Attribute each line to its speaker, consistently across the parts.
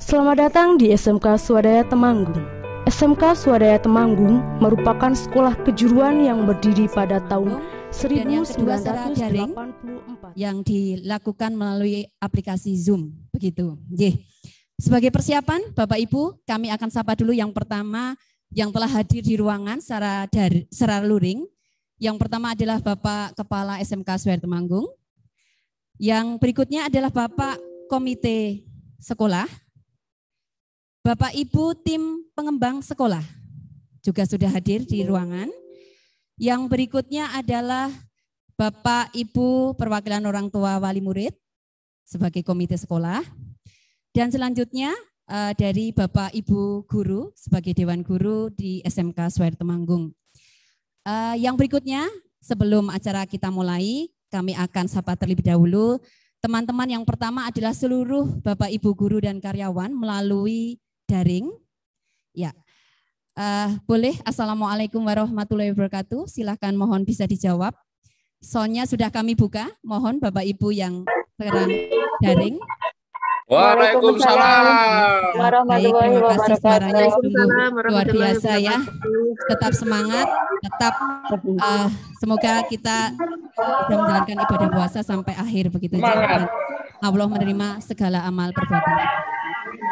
Speaker 1: Selamat datang di SMK Swadaya Temanggung. SMK Swadaya Temanggung merupakan sekolah kejuruan yang berdiri pada tahun 1984
Speaker 2: yang dilakukan melalui aplikasi Zoom, begitu. Sebagai persiapan, Bapak Ibu, kami akan sapa dulu yang pertama yang telah hadir di ruangan secara luring. Yang pertama adalah Bapak Kepala SMK Swadaya Temanggung. Yang berikutnya adalah Bapak Komite Sekolah. Bapak Ibu tim pengembang sekolah juga sudah hadir di ruangan. Yang berikutnya adalah Bapak Ibu perwakilan orang tua wali murid sebagai komite sekolah. Dan selanjutnya dari Bapak Ibu guru sebagai dewan guru di SMK Swadaya Temanggung. Yang berikutnya sebelum acara kita mulai, kami akan sapa terlebih dahulu. Teman-teman yang pertama adalah seluruh Bapak Ibu guru dan karyawan melalui daring. Ya, boleh. Assalamualaikum warahmatullahi wabarakatuh. Silahkan, mohon bisa dijawab. Soalnya sudah kami buka. Mohon Bapak Ibu yang sekarang daring.
Speaker 3: Waalaikumsalam
Speaker 2: warahmatullahi wabarakatuh. Suaranya luar biasa ya. Tetap semangat, tetap semoga kita menjalankan ibadah puasa sampai akhir begitu. Dan Allah menerima segala amal perbuatan.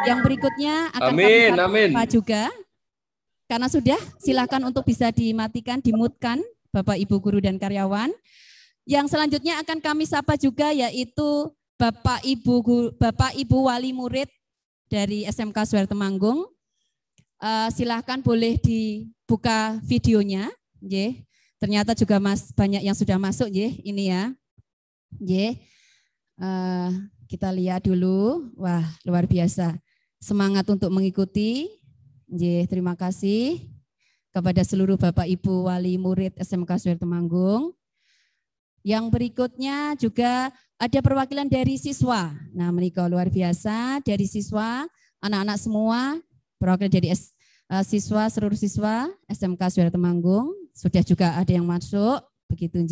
Speaker 2: Yang berikutnya akan kami sapa juga. Karena sudah, silakan untuk bisa dimatikan, dimutkan Bapak Ibu guru dan karyawan. Yang selanjutnya akan kami sapa juga yaitu Bapak Ibu wali murid dari SMK Swadaya Temanggung. Silakan boleh dibuka videonya. Ternyata juga banyak yang sudah masuk ini ya. Kita lihat dulu. Wah, luar biasa. Semangat untuk mengikuti. Terima kasih kepada seluruh Bapak Ibu wali murid SMK Swadaya Temanggung. Yang berikutnya juga ada perwakilan dari siswa. Nah, menikah luar biasa dari siswa, anak-anak semua, perwakilan dari seluruh siswa SMK Swadaya Temanggung. Sudah juga ada yang masuk, begitu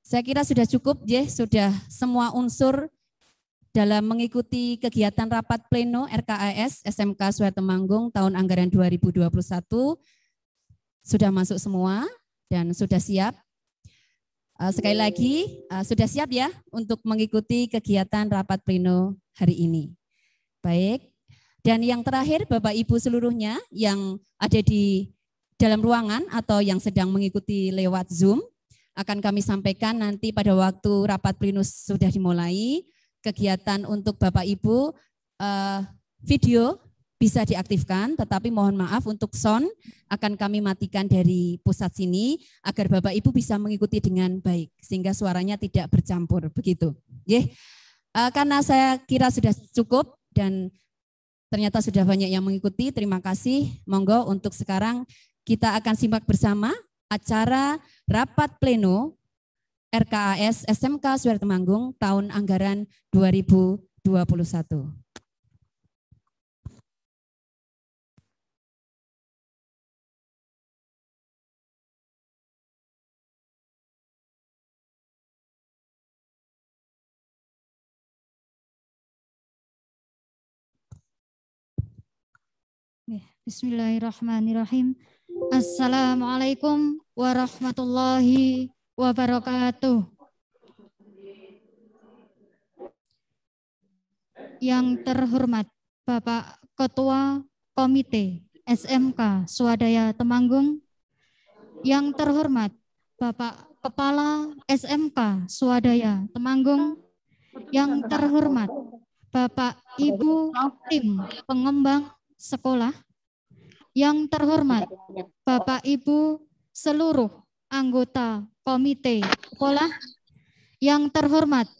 Speaker 2: Saya kira sudah cukup, sudah semua unsur dalam mengikuti kegiatan rapat pleno RKAS SMK Swadaya Temanggung tahun anggaran 2021 sudah masuk semua dan sudah siap. Sekali lagi sudah siap ya untuk mengikuti kegiatan rapat pleno hari ini. Baik. Dan yang terakhir Bapak Ibu seluruhnya yang ada di dalam ruangan atau yang sedang mengikuti lewat Zoom akan kami sampaikan nanti pada waktu rapat pleno sudah dimulai. Kegiatan untuk Bapak Ibu video bisa diaktifkan, tetapi mohon maaf untuk sound akan kami matikan dari pusat sini agar Bapak Ibu bisa mengikuti dengan baik sehingga suaranya tidak bercampur begitu. Karena saya kira sudah cukup dan ternyata sudah banyak yang mengikuti. Terima kasih. Monggo untuk sekarang kita akan simak bersama acara rapat pleno RKAS SMK Swadaya Temanggung tahun anggaran 2021.
Speaker 4: Bismillahirrahmanirrahim. Assalamualaikum warahmatullahi wabarakatuh. Yang terhormat Bapak Ketua Komite SMK Swadaya Temanggung, yang terhormat Bapak Kepala SMK Swadaya Temanggung, yang terhormat Bapak Ibu tim pengembang sekolah, yang terhormat Bapak Ibu seluruh anggota komite sekolah, yang terhormat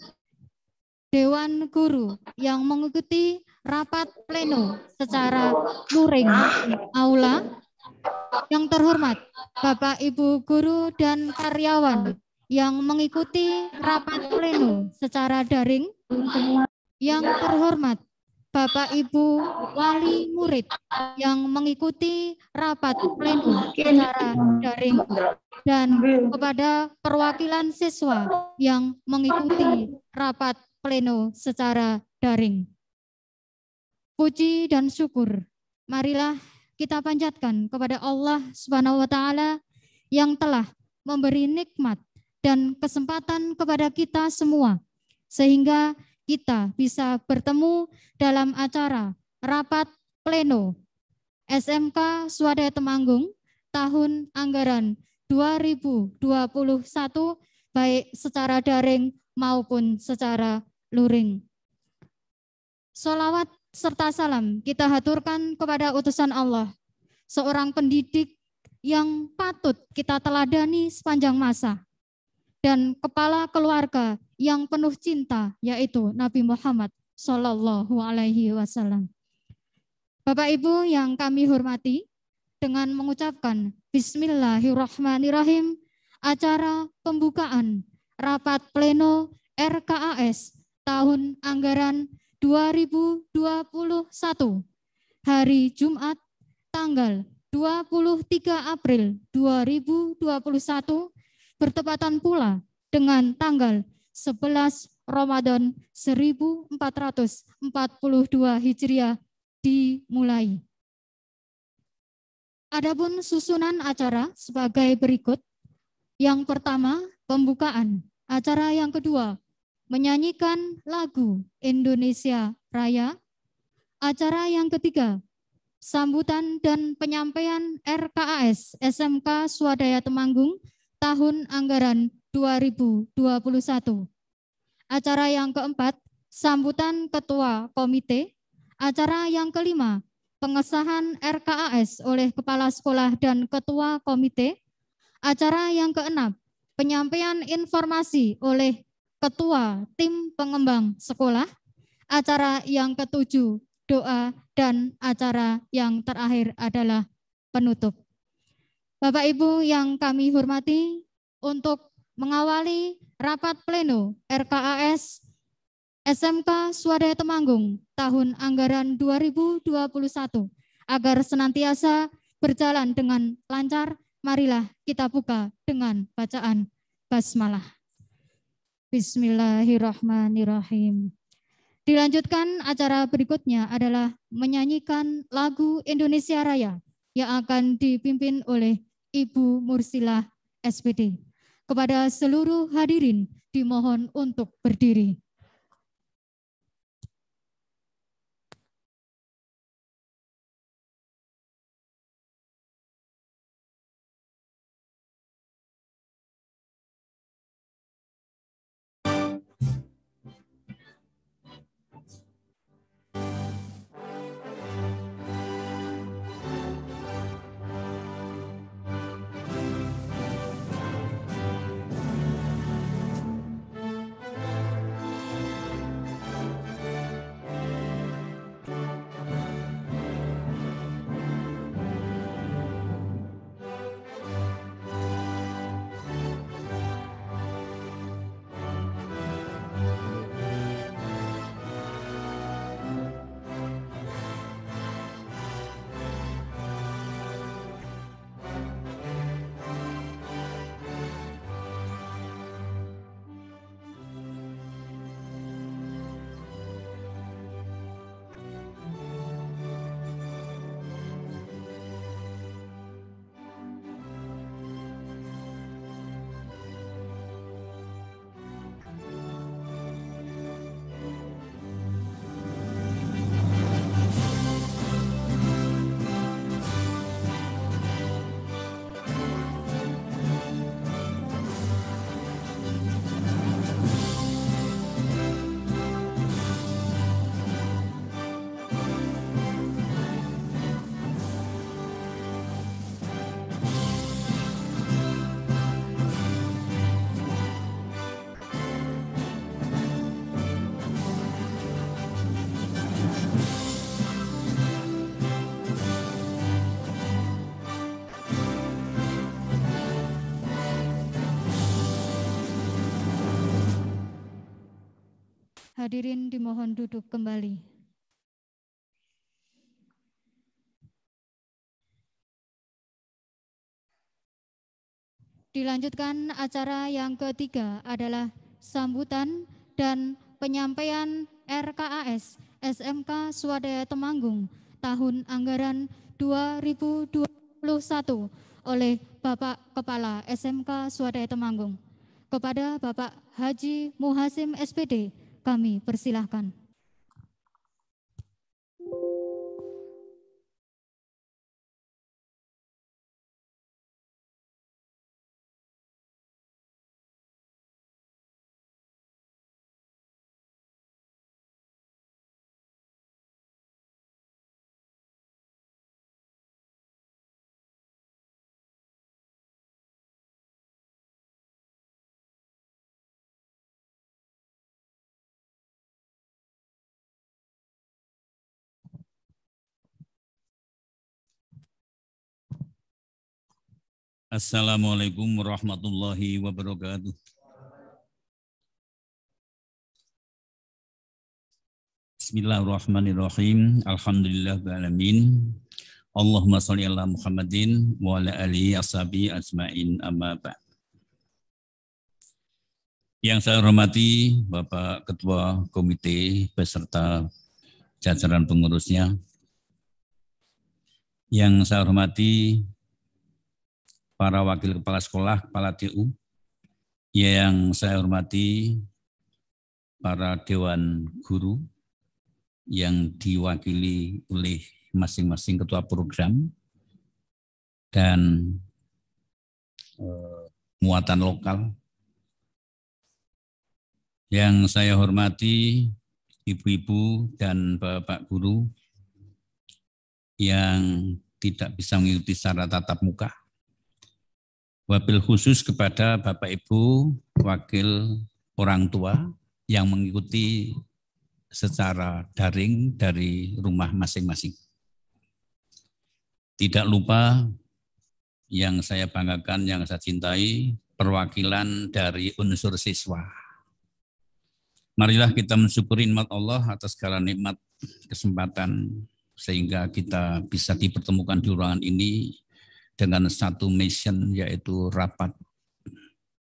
Speaker 4: Dewan Guru yang mengikuti rapat pleno secara luring aula, yang terhormat Bapak Ibu guru dan karyawan yang mengikuti rapat pleno secara daring, yang terhormat Bapak Ibu wali murid yang mengikuti rapat pleno secara daring, dan kepada perwakilan siswa yang mengikuti rapat pleno secara daring. puji dan syukur marilah kita panjatkan kepada Allah Subhanahu wa taala yang telah memberi nikmat dan kesempatan kepada kita semua sehingga kita bisa bertemu dalam acara rapat pleno SMK Swadaya Temanggung tahun anggaran 2021 baik secara daring maupun secara luring. Sholawat serta salam kita haturkan kepada utusan Allah, seorang pendidik yang patut kita teladani sepanjang masa, dan kepala keluarga yang penuh cinta, yaitu Nabi Muhammad Shallallahu Alaihi Wasallam. Bapak Ibu yang kami hormati, dengan mengucapkan Bismillahirrahmanirrahim, acara pembukaan rapat pleno RKAS tahun anggaran 2021 hari Jumat tanggal 23 April 2021 bertepatan pula dengan tanggal 11 Ramadan 1442 Hijriah dimulai. Adapun susunan acara sebagai berikut. Yang pertama, pembukaan. Acara yang kedua, menyanyikan lagu Indonesia Raya. Acara yang ketiga, sambutan dan penyampaian RKAS SMK Swadaya Temanggung tahun anggaran 2021. Acara yang keempat, sambutan ketua komite. Acara yang kelima, pengesahan RKAS oleh kepala sekolah dan ketua komite. Acara yang keenam, penyampaian informasi oleh ketua tim pengembang sekolah. Acara yang ketujuh, doa, dan acara yang terakhir adalah penutup. Bapak Ibu yang kami hormati, untuk mengawali rapat pleno RKAS SMK Swadaya Temanggung tahun anggaran 2021 agar senantiasa berjalan dengan lancar, marilah kita buka dengan bacaan basmalah. Bismillahirrahmanirrahim. Dilanjutkan acara berikutnya adalah menyanyikan lagu Indonesia Raya yang akan dipimpin oleh Ibu Mursilah SPD. Kepada seluruh hadirin dimohon untuk berdiri. Hadirin dimohon duduk kembali. Dilanjutkan acara yang ketiga adalah sambutan dan penyampaian RKAS SMK Swadaya Temanggung tahun anggaran 2021 oleh Bapak Kepala SMK Swadaya Temanggung. Kepada Bapak Haji Muhasim SPD, kami persilahkan.
Speaker 3: Assalamualaikum warahmatullahi wabarakatuh. Bismillahirrahmanirrahim. Alhamdulillahirrahmanirrahim. Allahumma sholli ala Muhammadin wa ala alihi ashabi ajmain amma ba'd. Yang saya hormati Bapak Ketua Komite beserta jajaran pengurusnya. Yang saya hormati para wakil kepala sekolah, kepala DU, yang saya hormati para dewan guru yang diwakili oleh masing-masing ketua program dan muatan lokal. Yang saya hormati ibu-ibu dan bapak guru yang tidak bisa mengikuti secara tatap muka. Wabil khusus kepada Bapak Ibu wakil orang tua yang mengikuti secara daring dari rumah masing-masing. Tidak lupa yang saya banggakan, yang saya cintai, perwakilan dari unsur siswa. Marilah kita mensyukuri nikmat Allah atas segala nikmat kesempatan sehingga kita bisa dipertemukan di ruangan ini dengan satu mission, yaitu rapat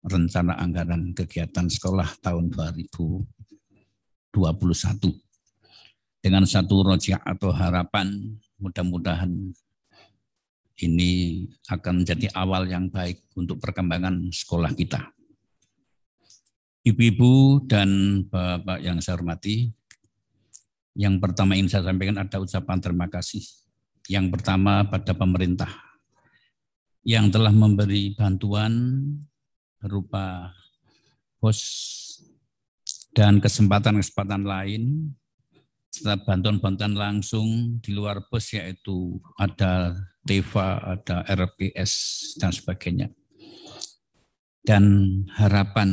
Speaker 3: rencana anggaran kegiatan sekolah tahun 2021. Dengan satu rojak atau harapan, mudah-mudahan ini akan menjadi awal yang baik untuk perkembangan sekolah kita. Ibu-ibu dan bapak yang saya hormati, yang pertama ingin saya sampaikan ada ucapan terima kasih. Yang pertama pada pemerintah yang telah memberi bantuan berupa BOS dan kesempatan-kesempatan lain, serta bantuan-bantuan langsung di luar BOS, yaitu ada TEVA, ada RPS, dan sebagainya. Dan harapan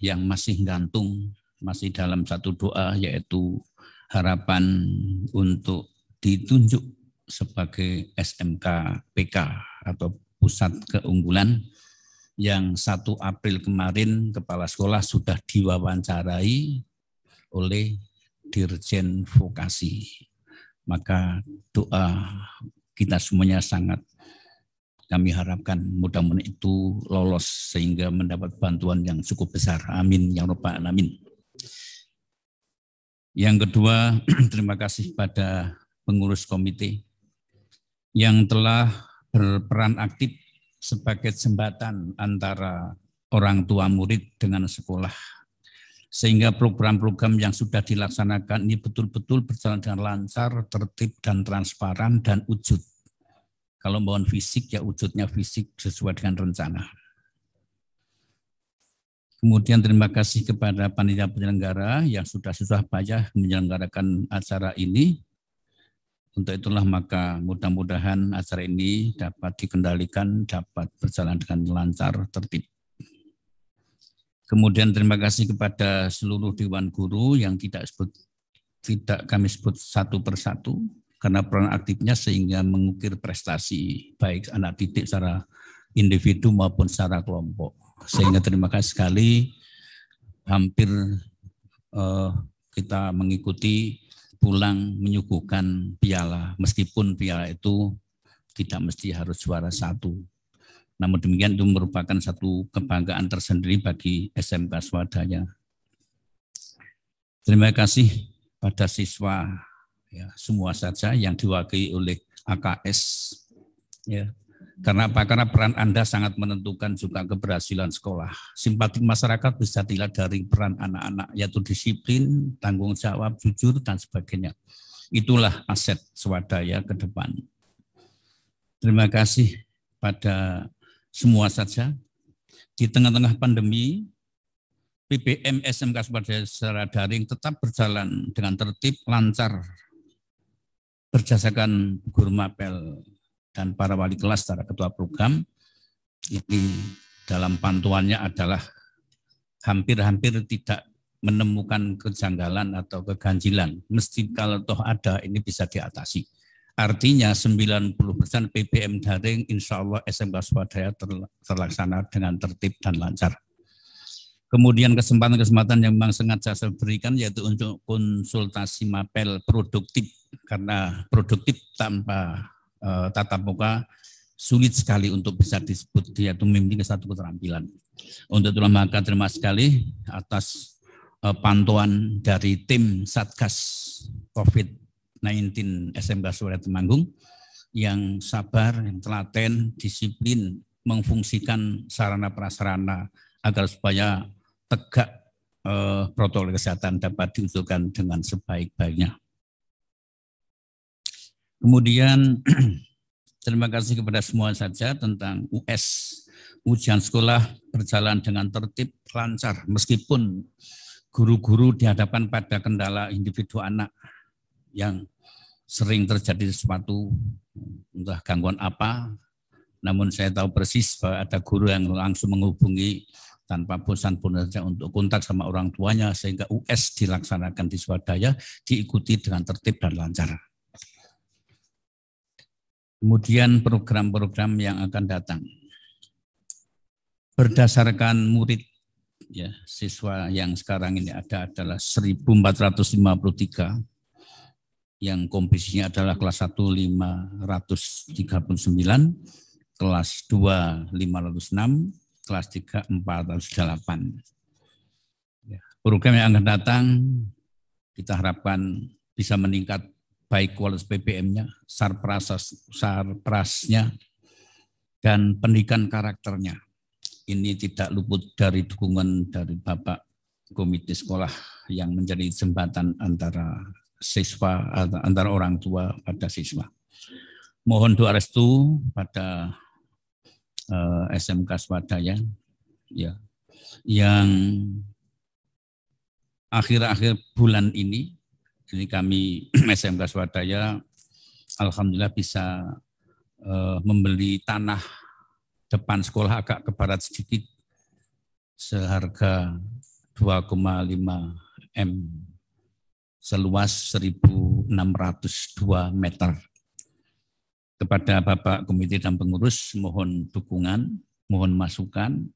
Speaker 3: yang masih gantung, masih dalam satu doa, yaitu harapan untuk ditunjuk sebagai SMK PK atau Pusat Keunggulan yang 1 April kemarin kepala sekolah sudah diwawancarai oleh Dirjen Vokasi. Maka doa kita semuanya sangat kami harapkan mudah-mudahan itu lolos sehingga mendapat bantuan yang cukup besar. Amin ya rabbal alamin. Yang kedua, terima kasih pada pengurus komite yang telah berperan aktif sebagai jembatan antara orang tua murid dengan sekolah. Sehingga program-program yang sudah dilaksanakan ini betul-betul berjalan dengan lancar, tertib, dan transparan, dan wujud. Kalau mohon fisik, ya wujudnya fisik sesuai dengan rencana. Kemudian terima kasih kepada panitia penyelenggara yang sudah susah payah menyelenggarakan acara ini. Untuk itulah maka mudah-mudahan acara ini dapat dikendalikan, dapat berjalan dengan lancar, tertib. Kemudian terima kasih kepada seluruh Dewan Guru yang tidak kami sebut satu persatu, karena peran aktifnya sehingga mengukir prestasi baik anak didik secara individu maupun secara kelompok. Sehingga terima kasih sekali, hampir kita mengikuti pulang menyuguhkan piala, meskipun piala itu tidak mesti harus juara 1. Namun demikian itu merupakan satu kebanggaan tersendiri bagi SMK Swadaya. Terima kasih pada siswa ya, semua saja yang diwakili oleh AKS ya. Karena apa? Karena peran Anda sangat menentukan juga keberhasilan sekolah. Simpatik masyarakat bisa dilihat dari peran anak-anak, yaitu disiplin, tanggung jawab, jujur, dan sebagainya. Itulah aset swadaya ke depan. Terima kasih pada semua saja. Di tengah-tengah pandemi, PPM SMK Swadaya secara daring tetap berjalan dengan tertib, lancar, berdasarkan guru mapel dan para wali kelas secara ketua program. Ini dalam pantuannya adalah hampir-hampir tidak menemukan kejanggalan atau keganjilan. Mesti kalau toh ada, ini bisa diatasi. Artinya 90% PPM daring insya Allah SMK Swadaya terlaksana dengan tertib dan lancar. Kemudian kesempatan-kesempatan yang memang sengaja saya berikan yaitu untuk konsultasi mapel produktif. Karena produktif tanpa tatap muka sulit sekali untuk bisa disebut dia itu memiliki satu keterampilan. Untuk itulah maka terima sekali atas pantauan dari tim Satgas COVID-19 SMK Swadaya Temanggung yang sabar, yang telaten, disiplin, memfungsikan sarana prasarana agar supaya tegak protokol kesehatan dapat diusulkan dengan sebaik-baiknya. Kemudian terima kasih kepada semua saja tentang US. Ujian sekolah berjalan dengan tertib, lancar, meskipun guru-guru dihadapkan pada kendala individu anak yang sering terjadi sesuatu, entah gangguan apa, namun saya tahu persis bahwa ada guru yang langsung menghubungi tanpa bosan-bosan untuk kontak sama orang tuanya, sehingga US dilaksanakan di Swadaya, diikuti dengan tertib dan lancar. Kemudian program-program yang akan datang. Berdasarkan murid ya, siswa yang sekarang ini ada adalah 1.453 yang komposisinya adalah kelas 1 539, kelas 2 506, kelas 3 408. Ya, program yang akan datang kita harapkan bisa meningkat baik kualitas PPM-nya, sarprasnya, dan pendidikan karakternya. Ini tidak luput dari dukungan dari Bapak Komite Sekolah yang menjadi jembatan antara siswa, antara orang tua pada siswa. Mohon doa restu pada SMK Swadaya ya, yang akhir-akhir bulan ini kami SMK Swadaya alhamdulillah bisa membeli tanah depan sekolah agak ke barat sedikit seharga 2,5 M seluas 1.602 meter. Kepada Bapak Komite dan pengurus mohon dukungan, mohon masukan,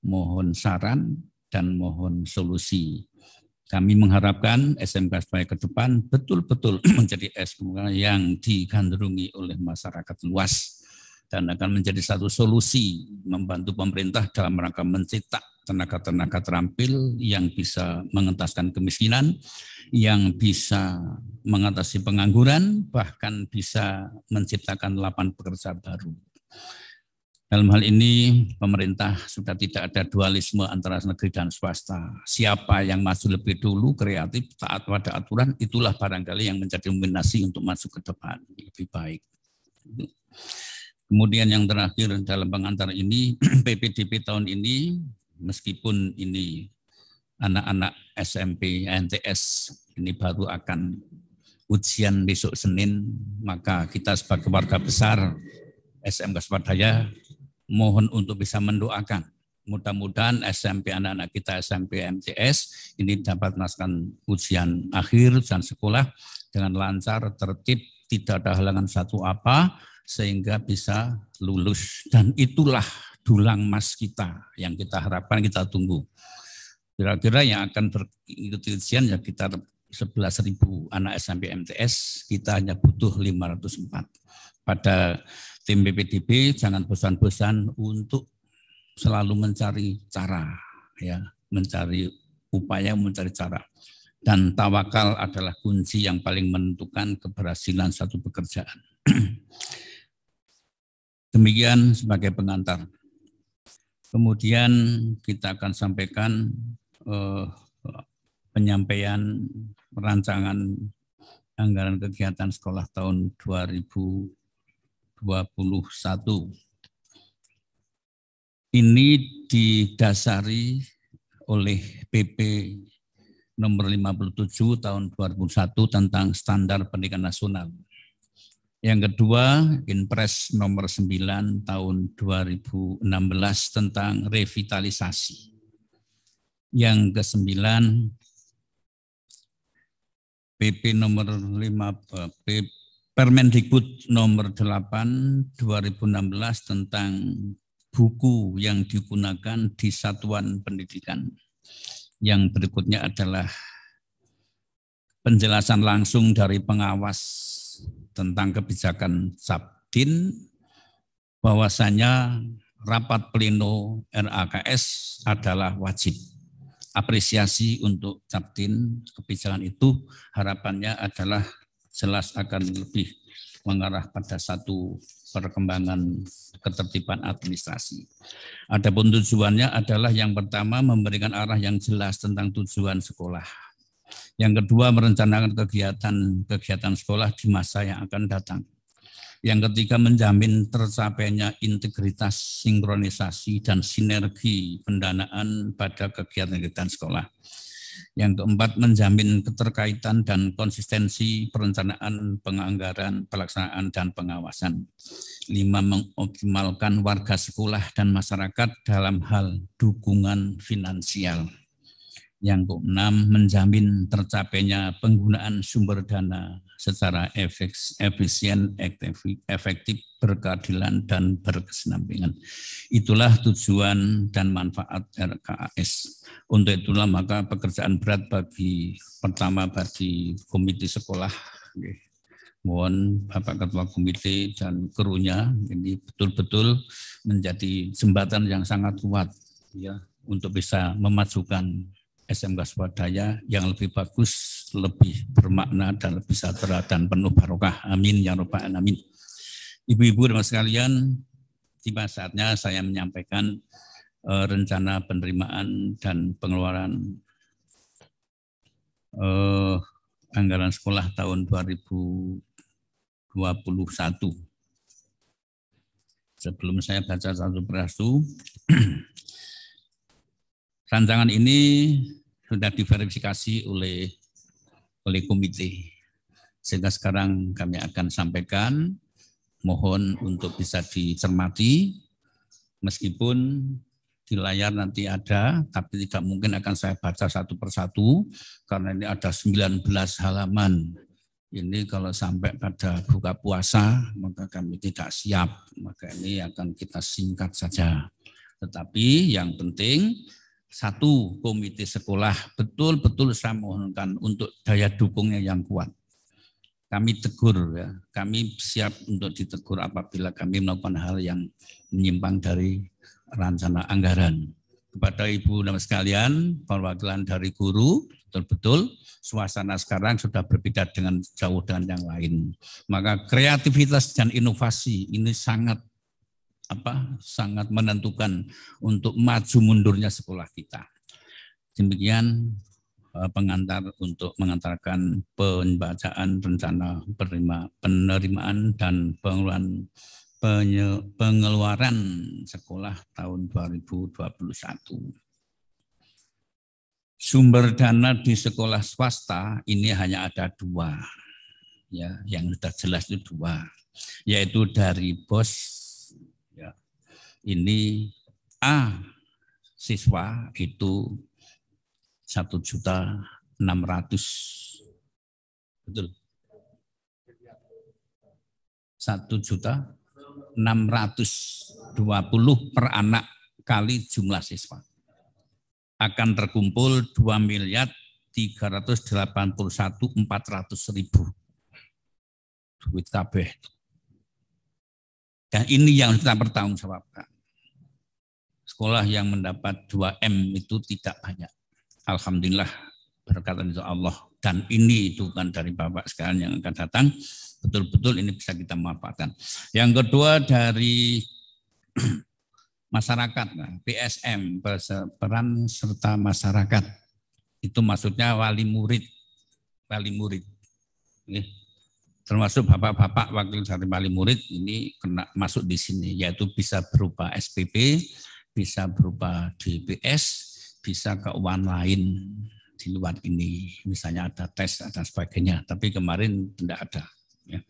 Speaker 3: mohon saran, dan mohon solusi. Kami mengharapkan SMK Swadaya ke depan betul-betul menjadi SMK yang digandrungi oleh masyarakat luas dan akan menjadi satu solusi membantu pemerintah dalam rangka mencetak tenaga-tenaga terampil yang bisa mengentaskan kemiskinan, yang bisa mengatasi pengangguran, bahkan bisa menciptakan lapangan pekerjaan baru. Dalam hal ini pemerintah sudah tidak ada dualisme antara negeri dan swasta. Siapa yang maju lebih dulu, kreatif, taat pada aturan, itulah barangkali yang menjadi dominasi untuk masuk ke depan lebih baik. Kemudian yang terakhir dalam pengantar ini, PPDB tahun ini, meskipun ini anak-anak SMP, NTS, ini baru akan ujian besok Senin, maka kita sebagai warga besar SMK Swadaya mohon untuk bisa mendoakan. Mudah-mudahan SMP anak-anak kita SMP MTS ini dapat melaksanakan ujian akhir ujian sekolah dengan lancar, tertib, tidak ada halangan satu apa, sehingga bisa lulus. Dan itulah dulang emas kita yang kita harapkan, kita tunggu. Kira-kira yang akan berikuti ujian ya sekitar 11.000 anak SMP MTS, kita hanya butuh 504. Pada tim PPDB jangan bosan-bosan untuk selalu mencari cara, ya, mencari upaya, mencari cara. Dan tawakal adalah kunci yang paling menentukan keberhasilan satu pekerjaan. Demikian sebagai pengantar. Kemudian kita akan sampaikan penyampaian rancangan anggaran kegiatan sekolah tahun 2021. Ini didasari oleh PP nomor 57 tahun 2001 tentang standar pendidikan nasional. Yang kedua, Inpres nomor 9 tahun 2016 tentang revitalisasi. Yang kesembilan, PP nomor 5 Permendikbud nomor 8 2016 tentang buku yang digunakan di satuan pendidikan. Yang berikutnya adalah penjelasan langsung dari pengawas tentang kebijakan Sabdin, bahwasanya rapat pleno RAKS adalah wajib. Apresiasi untuk Sabdin, kebijakan itu harapannya adalah jelas akan lebih mengarah pada satu perkembangan ketertiban administrasi. Adapun tujuannya adalah yang pertama memberikan arah yang jelas tentang tujuan sekolah. Yang kedua merencanakan kegiatan sekolah di masa yang akan datang. Yang ketiga menjamin tercapainya integritas, sinkronisasi, dan sinergi pendanaan pada kegiatan-kegiatan sekolah. Yang keempat, menjamin keterkaitan dan konsistensi perencanaan, penganggaran, pelaksanaan, dan pengawasan. 5, mengoptimalkan warga sekolah dan masyarakat dalam hal dukungan finansial. Yang keenam, menjamin tercapainya penggunaan sumber dana secara efisien, efektif, berkeadilan, dan berkesinambungan. Itulah tujuan dan manfaat RKAS. Untuk itulah maka pekerjaan berat bagi komite sekolah. Mohon Bapak Ketua Komite dan krunya ini betul-betul menjadi jembatan yang sangat kuat ya untuk bisa memajukan SMK Swadaya yang lebih bagus, lebih bermakna, dan lebih sejahtera dan penuh barokah. Amin ya rabbal alamin. Ibu-ibu dan sekalian, tiba saatnya saya menyampaikan rencana penerimaan dan pengeluaran anggaran sekolah tahun 2021. Sebelum saya baca satu persatu, rancangan ini sudah diverifikasi oleh komite. Sehingga sekarang kami akan sampaikan, mohon untuk bisa dicermati, meskipun di layar nanti ada, tapi tidak mungkin akan saya baca satu persatu, karena ini ada 19 halaman. Ini kalau sampai pada buka puasa, maka kami tidak siap, maka ini akan kita singkat saja. Tetapi yang penting, satu, komite sekolah betul-betul saya mohonkan untuk daya dukungnya yang kuat. Kami tegur ya, kami siap untuk ditegur apabila kami melakukan hal yang menyimpang dari rencana anggaran. Kepada Ibu dan sekalian, perwakilan dari guru, betul-betul suasana sekarang sudah berbeda dengan jauh dengan yang lain. Maka kreativitas dan inovasi ini sangat menentukan untuk maju mundurnya sekolah kita. Demikian pengantar untuk mengantarkan pembacaan rencana penerimaan dan pengeluaran sekolah tahun 2021. Sumber dana di sekolah swasta ini hanya ada 2, ya, yang sudah jelas itu 2, yaitu dari BOS. Ini A siswa itu 1.600.000, betul? 1.620.000 per anak kali jumlah siswa. Akan terkumpul 2.381.400.000 duit kabeh. Dan ini yang kita bertanggungjawabkan. Sekolah yang mendapat 2M itu tidak banyak. Alhamdulillah berkatan insya Allah. Dan ini dukungan dari Bapak sekalian yang akan datang, betul-betul ini bisa kita manfaatkan. Yang kedua dari masyarakat, PSM, peran serta masyarakat. Itu maksudnya wali murid. Termasuk bapak-bapak wakil dari wali murid ini kena masuk di sini, yaitu bisa berupa SPP, bisa berupa DPS, bisa keuangan lain di luar ini, misalnya ada tes dan sebagainya. Tapi kemarin tidak ada. Ya.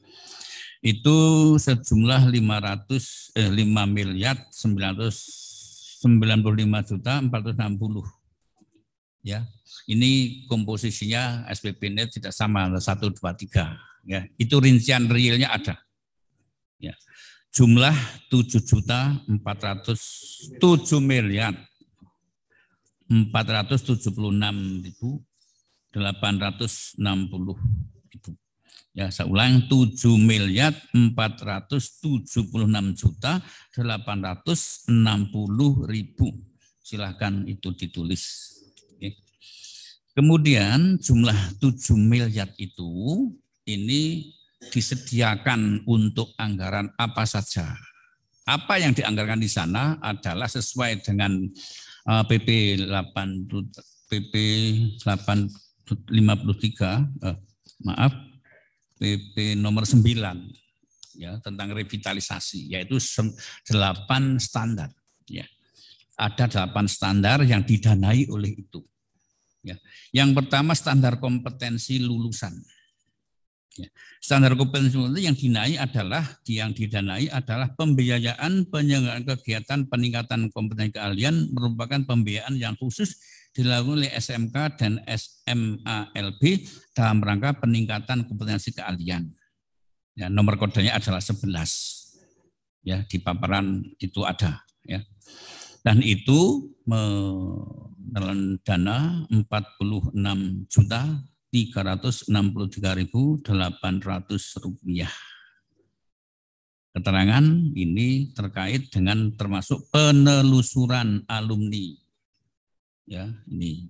Speaker 3: Itu sejumlah 5.995.460. Ya, ini komposisinya SPP-nya tidak sama 1, 2, 3. Ya, itu rincian realnya ada. Ya. Jumlah 7.476.860. Ya, saya ulang 7.476.860.000. Silahkan itu ditulis. Oke. Kemudian jumlah 7 miliar itu ini disediakan untuk anggaran apa saja. Apa yang dianggarkan di sana adalah sesuai dengan PP 853, PP nomor 9 ya, tentang revitalisasi, yaitu 8 standar. Ya. Ada 8 standar yang didanai oleh itu. Ya. Yang pertama standar kompetensi lulusan. Ya. Standar kompetensi yang didanai adalah pembiayaan penyelenggaraan kegiatan peningkatan kompetensi keahlian merupakan pembiayaan yang khusus dilakukan oleh SMK dan SMALB dalam rangka peningkatan kompetensi keahlian. Ya, nomor kodenya adalah 11. Ya, di paparan itu ada. Ya. Dan itu menelan dana 46.363.800 rupiah. Keterangan ini terkait dengan termasuk penelusuran alumni. Ya, ini.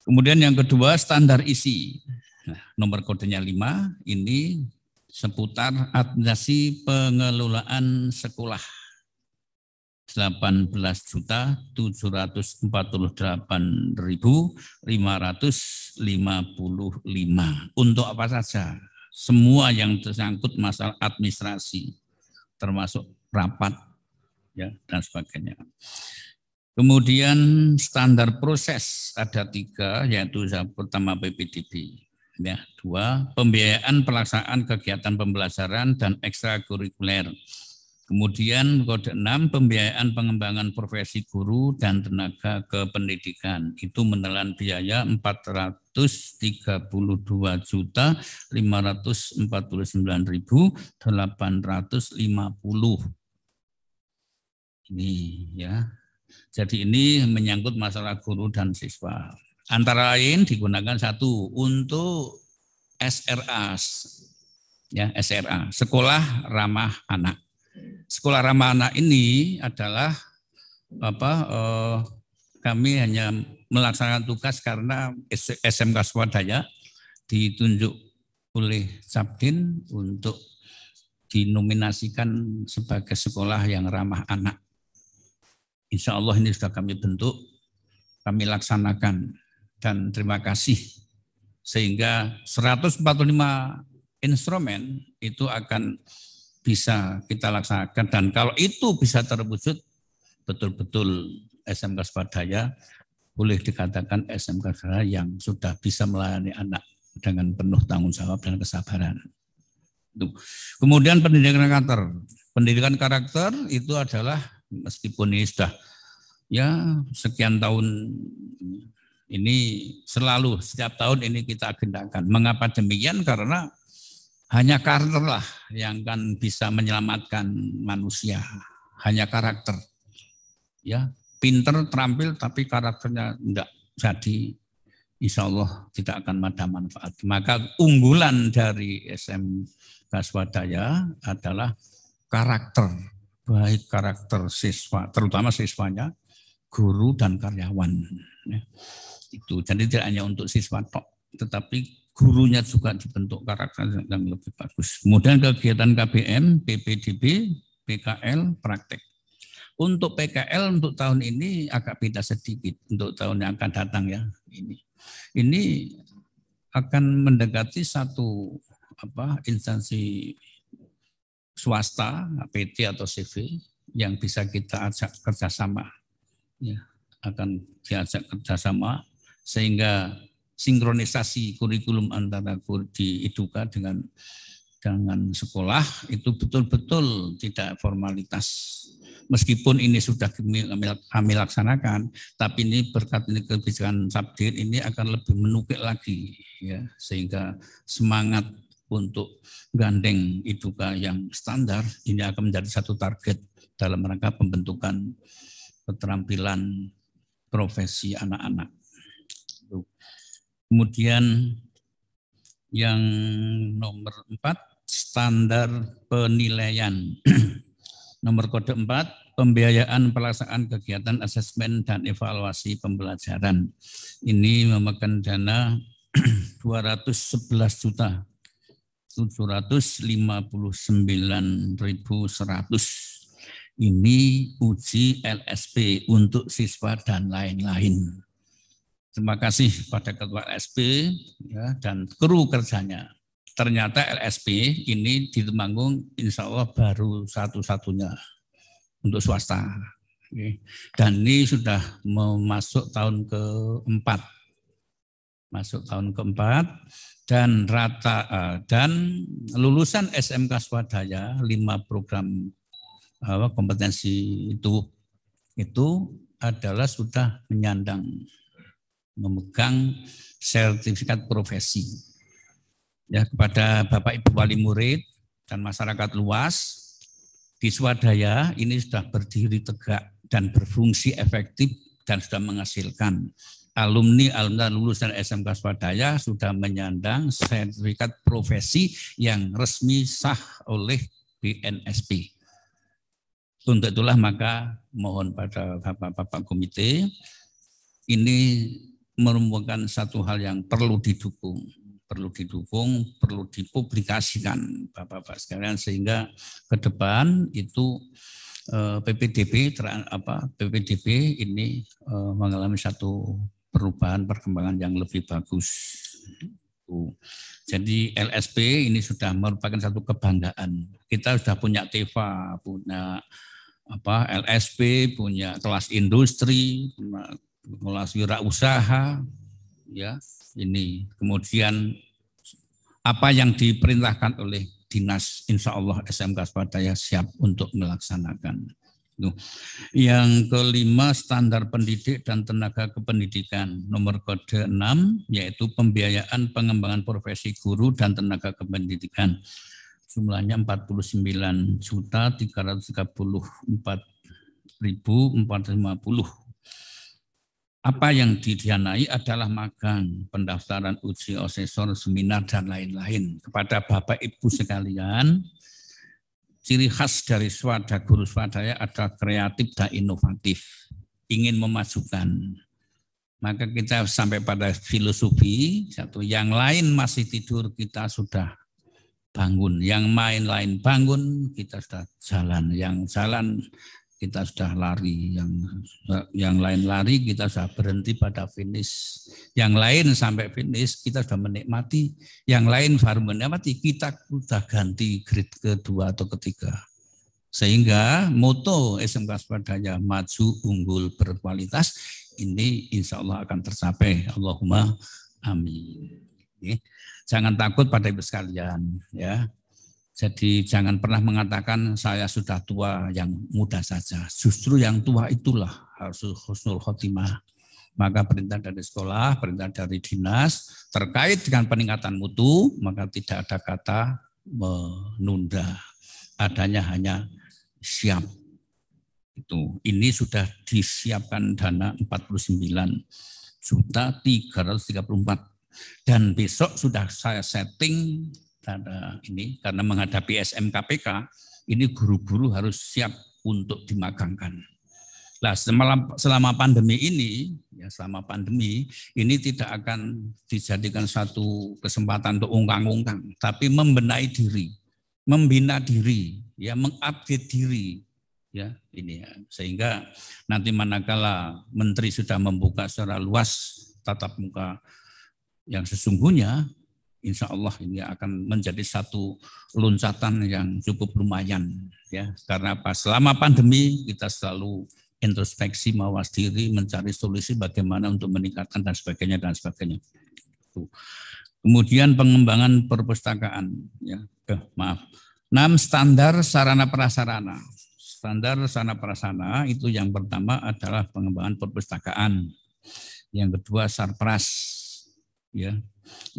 Speaker 3: Kemudian yang kedua standar isi. Nah, nomor kodenya 5 ini seputar administrasi pengelolaan sekolah. 18.078.555. Untuk apa saja? Semua yang tersangkut masalah administrasi, termasuk rapat, ya, dan sebagainya. Kemudian standar proses ada 3, yaitu yang pertama PPDB. Ya, 2, pembiayaan pelaksanaan kegiatan pembelajaran dan ekstrakurikuler. Kemudian kode 6, pembiayaan pengembangan profesi guru dan tenaga kependidikan. Itu menelan biaya 403.549.850. Ini ya. Jadi ini menyangkut masalah guru dan siswa. Antara lain digunakan 1 untuk SRA. Ya, SRA, Sekolah Ramah Anak. Sekolah ramah anak ini adalah kami hanya melaksanakan tugas karena SMK Swadaya ditunjuk oleh Sabdin untuk dinominasikan sebagai sekolah yang ramah anak. Insya Allah ini sudah kami bentuk, kami laksanakan, dan terima kasih. Sehingga 145 instrumen itu akan bisa kita laksanakan, dan kalau itu bisa terwujud, betul-betul SMK Swadaya boleh dikatakan SMK Swadaya yang sudah bisa melayani anak dengan penuh tanggung jawab dan kesabaran. Kemudian pendidikan karakter. Pendidikan karakter itu adalah, meskipun ini sudah ya sekian tahun ini, selalu setiap tahun ini kita agendakan. Mengapa demikian? Karena hanya karakter lah yang kan bisa menyelamatkan manusia. Hanya karakter. Ya, pinter, terampil, tapi karakternya tidak jadi, insya Allah tidak akan ada manfaat. Maka unggulan dari SMK Swadaya adalah karakter, baik karakter siswa, terutama siswanya, guru dan karyawan. Itu jadi tidak hanya untuk siswa tok, tetapi gurunya juga dibentuk karakter yang lebih bagus. Kemudian kegiatan KBM, PPDB, PKL, praktek. Untuk PKL untuk tahun ini agak beda sedikit untuk tahun yang akan datang ya. Ini akan mendekati satu instansi swasta, PT atau CV yang bisa kita ajak kerjasama. Ya, akan diajak kerjasama sehingga sinkronisasi kurikulum antara di Eduka dengan sekolah itu betul-betul tidak formalitas. Meskipun ini sudah kami laksanakan, tapi ini berkat ini kebijakan Sabdir ini akan lebih menukik lagi, ya, sehingga semangat untuk gandeng Eduka yang standar ini akan menjadi satu target dalam rangka pembentukan keterampilan profesi anak-anak. Kemudian yang nomor 4, standar penilaian. Nomor kode 4, pembiayaan pelaksanaan kegiatan asesmen dan evaluasi pembelajaran. Ini memakan dana 211.759.100. Ini uji LSP untuk siswa dan lain-lain. Terima kasih pada Ketua LSP ya, dan kru kerjanya. Ternyata LSP ini di Temanggung insya Allah baru satu-satunya untuk swasta. Dan ini sudah masuk tahun keempat. Dan dan lulusan SMK Swadaya 5 program kompetensi itu adalah sudah menyandang memegang sertifikat profesi. Ya, kepada Bapak Ibu wali murid dan masyarakat luas di Swadaya ini sudah berdiri tegak dan berfungsi efektif dan sudah menghasilkan. Alumni lulusan SMK Swadaya sudah menyandang sertifikat profesi yang resmi sah oleh BNSP. Untuk itulah maka mohon pada Bapak-Bapak komite ini merupakan satu hal yang perlu didukung, perlu dipublikasikan Bapak-Bapak sekalian sehingga ke depan itu PPDB ini mengalami satu perubahan perkembangan yang lebih bagus. Jadi LSP ini sudah merupakan satu kebanggaan. Kita sudah punya TEVA, punya LSP, punya kelas industri, kelas wirausaha, ya. Ini kemudian apa yang diperintahkan oleh dinas, insya Allah SMK Swadaya siap untuk melaksanakan. Yang kelima, standar pendidik dan tenaga kependidikan. Nomor kode 6 yaitu pembiayaan pengembangan profesi guru dan tenaga kependidikan. Jumlahnya 49.334.450. Apa yang didanai adalah magang, pendaftaran uji asesor, seminar, dan lain-lain. Kepada Bapak Ibu sekalian, ciri khas dari guru swadaya adalah kreatif dan inovatif, ingin memajukan. Maka kita sampai pada filosofi, satu, yang lain masih tidur, kita sudah bangun. Yang main lain bangun, kita sudah jalan. Yang jalan, kita sudah lari, yang lain lari, kita sudah berhenti pada finish. Yang lain sampai finish, kita sudah menikmati. Yang lain baru menikmati, kita sudah ganti grade kedua atau ketiga. Sehingga moto SMK Swadaya maju, unggul, berkualitas, ini insya Allah akan tercapai. Allahumma amin. Jangan takut pada ibu sekalian, ya. Jadi jangan pernah mengatakan saya sudah tua, yang muda saja. Justru yang tua itulah harus husnul khotimah. Maka perintah dari sekolah, perintah dari dinas terkait dengan peningkatan mutu, maka tidak ada kata menunda. Adanya hanya siap. Ini sudah disiapkan dana 49.334. Dan besok sudah saya setting ini karena menghadapi SMKPK, ini guru-guru harus siap untuk dimagangkan. Nah, selama pandemi ini, ya selama pandemi ini tidak akan dijadikan satu kesempatan untuk ungkang-ungkang, tapi membenahi diri, membina diri, ya mengupdate diri, ya ini ya. Sehingga nanti manakala menteri sudah membuka secara luas tatap muka yang sesungguhnya, insya Allah ini akan menjadi satu loncatan yang cukup lumayan, ya. Karena apa? Selama pandemi kita selalu introspeksi, mawas diri, mencari solusi bagaimana untuk meningkatkan dan sebagainya dan sebagainya. Kemudian pengembangan perpustakaan, ya. 6 standar sarana prasarana. Standar sarana prasarana itu yang pertama adalah pengembangan perpustakaan, yang kedua sarpras, ya.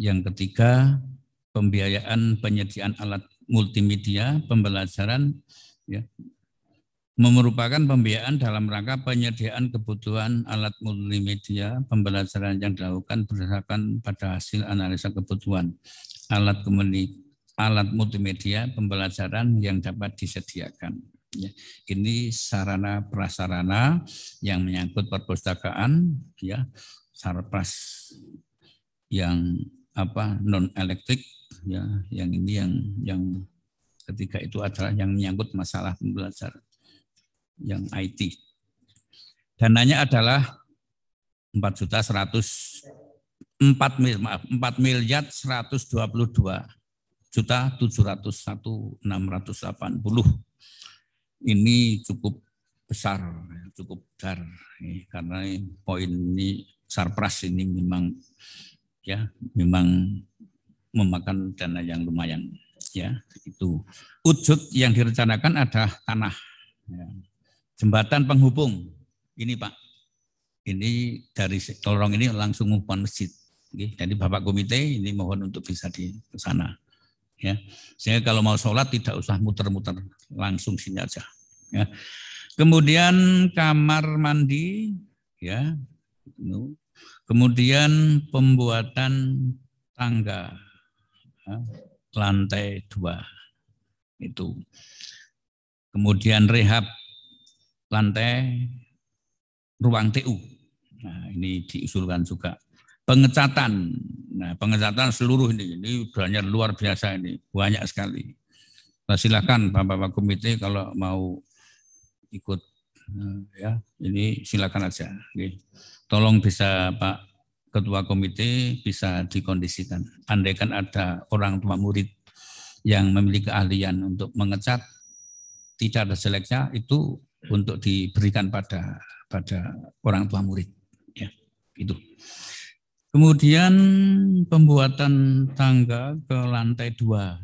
Speaker 3: Yang ketiga pembiayaan penyediaan alat multimedia pembelajaran, ya, merupakan pembiayaan dalam rangka penyediaan kebutuhan alat multimedia pembelajaran yang dilakukan berdasarkan pada hasil analisa kebutuhan alat multimedia pembelajaran yang dapat disediakan. Ya, ini sarana prasarana yang menyangkut perpustakaan, ya, sarpras yang non elektrik, ya, yang ini yang ketiga itu adalah yang menyangkut masalah pembelajaran yang IT. Dananya adalah 4.122.701.680. Ini cukup besar, cukup besar, karena poin ini sarpras ini memang memakan dana yang lumayan, ya. Itu wujud yang direncanakan adalah tanah, ya. Jembatan penghubung ini Pak, ini dari lorong ini langsung umpan masjid. Jadi Bapak Komite ini mohon untuk bisa di sana, ya. Sehingga kalau mau sholat tidak usah muter-muter, langsung sini aja, ya. Kemudian kamar mandi, ya. Kemudian pembuatan tangga, ya, lantai 2 itu. Kemudian rehab lantai ruang TU. Nah, ini diusulkan juga. Pengecatan. Nah, pengecatan seluruh ini banyak, luar biasa ini, banyak sekali. Nah, silakan Bapak Komite kalau mau ikut, ya, ini silakan aja. Oke. Tolong bisa Pak Ketua Komite bisa dikondisikan. Andaikan ada orang tua murid yang memiliki keahlian untuk mengecat, tidak ada jeleknya, itu untuk diberikan pada orang tua murid, ya, itu. Kemudian pembuatan tangga ke lantai 2,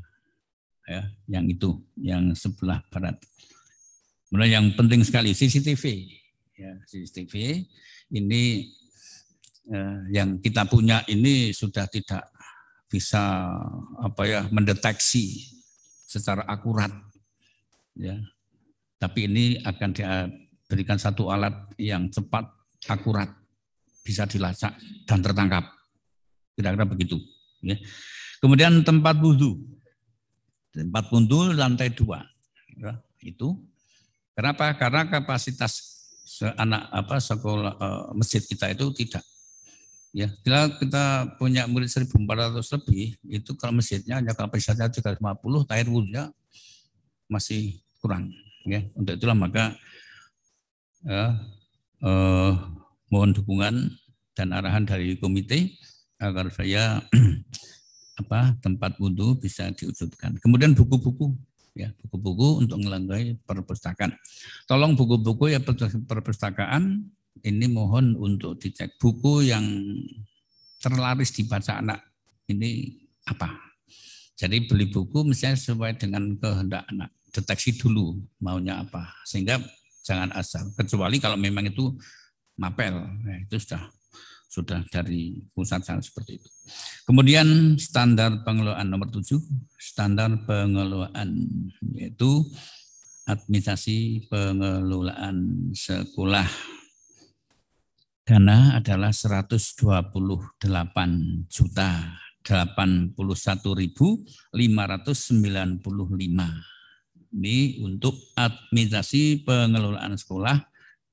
Speaker 3: ya, yang itu, yang sebelah barat. Kemudian yang penting sekali CCTV, ya, CCTV ini yang kita punya ini sudah tidak bisa mendeteksi secara akurat, ya. Tapi ini akan diberikan satu alat yang cepat, akurat, bisa dilacak dan tertangkap. Kira-kira begitu, ya. Kemudian tempat wudhu. Tempat wudhu lantai 2, ya, itu. Kenapa? Karena kapasitas sekolah masjid kita itu tidak. Ya, kita punya murid 1.400 lebih, itu kalau masjidnya hanya kapasitasnya 350, air wudhunya masih kurang. Ya, untuk itulah maka mohon dukungan dan arahan dari komite agar saya tempat wudhu bisa diwujudkan. Kemudian buku-buku, ya, buku-buku untuk melengkapi perpustakaan. Tolong buku-buku ya perpustakaan ini mohon untuk dicek buku yang terlaris dibaca anak ini apa. Jadi beli buku misalnya sesuai dengan kehendak anak. Deteksi dulu maunya apa, sehingga jangan asal, kecuali kalau memang itu mapel, ya, itu sudah dari pusat seperti itu. Kemudian standar pengelolaan nomor 7, standar pengelolaan, yaitu administrasi pengelolaan sekolah. Dana adalah 120.081.595. Ini untuk administrasi pengelolaan sekolah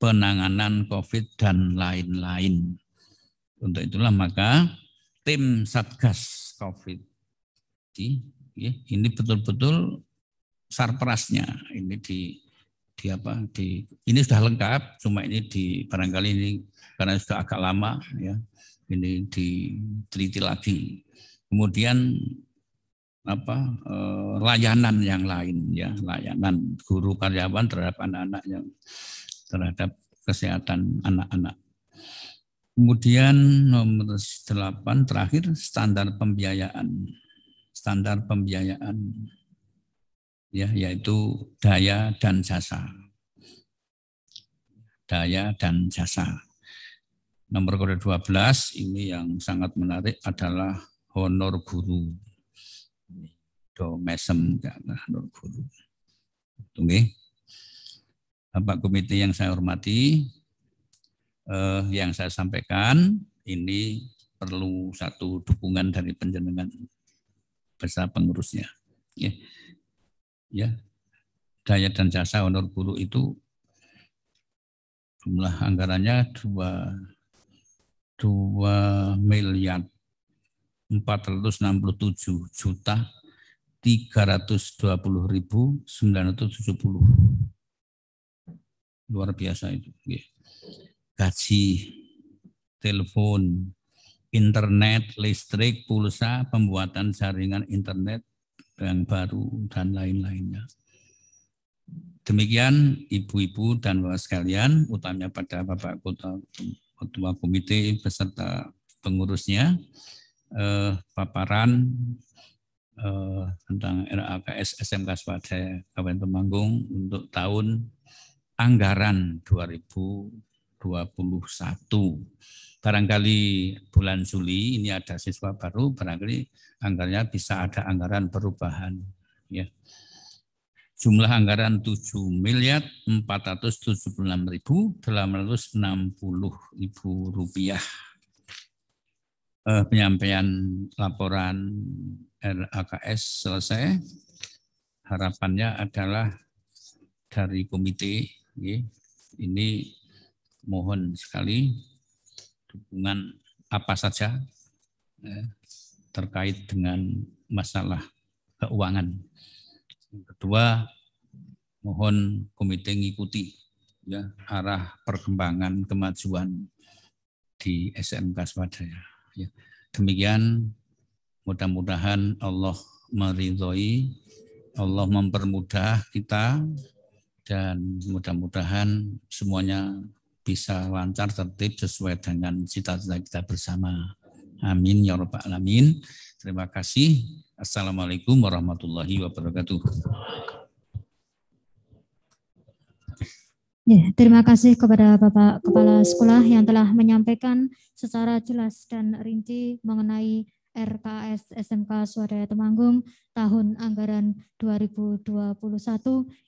Speaker 3: penanganan COVID dan lain-lain. Untuk itulah maka tim Satgas COVID ini betul-betul sarprasnya ini ini sudah lengkap, cuma ini barangkali ini karena sudah agak lama ya, ini diteliti lagi. Kemudian layanan yang lain ya, layanan guru karyawan terhadap anak-anak yang terhadap kesehatan anak-anak. Kemudian nomor 8 terakhir standar pembiayaan ya, yaitu daya dan jasa. Daya dan jasa. Nomor kode 12 ini yang sangat menarik adalah honor guru. Mesem honor guru. Oke. Bapak komite yang saya hormati, yang saya sampaikan ini perlu satu dukungan dari panjenengan beserta pengurusnya. Ya, daya dan jasa honor guru itu jumlah anggarannya 2.467.320.970. Luar biasa itu. Gaji, telepon, internet, listrik, pulsa, pembuatan jaringan internet yang baru, dan lain-lainnya. Demikian ibu-ibu dan bapak sekalian, utamanya pada Bapak Ketua Komite beserta pengurusnya, paparan tentang RAKS SMK Swadaya Kabupaten Temanggung untuk tahun anggaran 2021. Barangkali bulan Juli ini ada siswa baru, barangkali anggarannya bisa ada anggaran perubahan. Ya. Jumlah anggaran 7.476.860 rupiah. Penyampaian laporan RAKS selesai. Harapannya adalah dari komite, ini mohon sekali dukungan apa saja terkait dengan masalah keuangan. Yang kedua, mohon komite mengikuti ya arah perkembangan kemajuan di SMK Swadaya. Ya. Demikian, mudah-mudahan Allah meridhoi, Allah mempermudah kita, dan mudah-mudahan semuanya bisa lancar, tertib, sesuai dengan cita-cita kita bersama. Amin ya rabbal alamin. Terima kasih. Assalamualaikum warahmatullahi wabarakatuh.
Speaker 4: Ya, terima kasih kepada Bapak Kepala Sekolah yang telah menyampaikan secara jelas dan rinci mengenai RKS SMK Swadaya Temanggung tahun anggaran 2021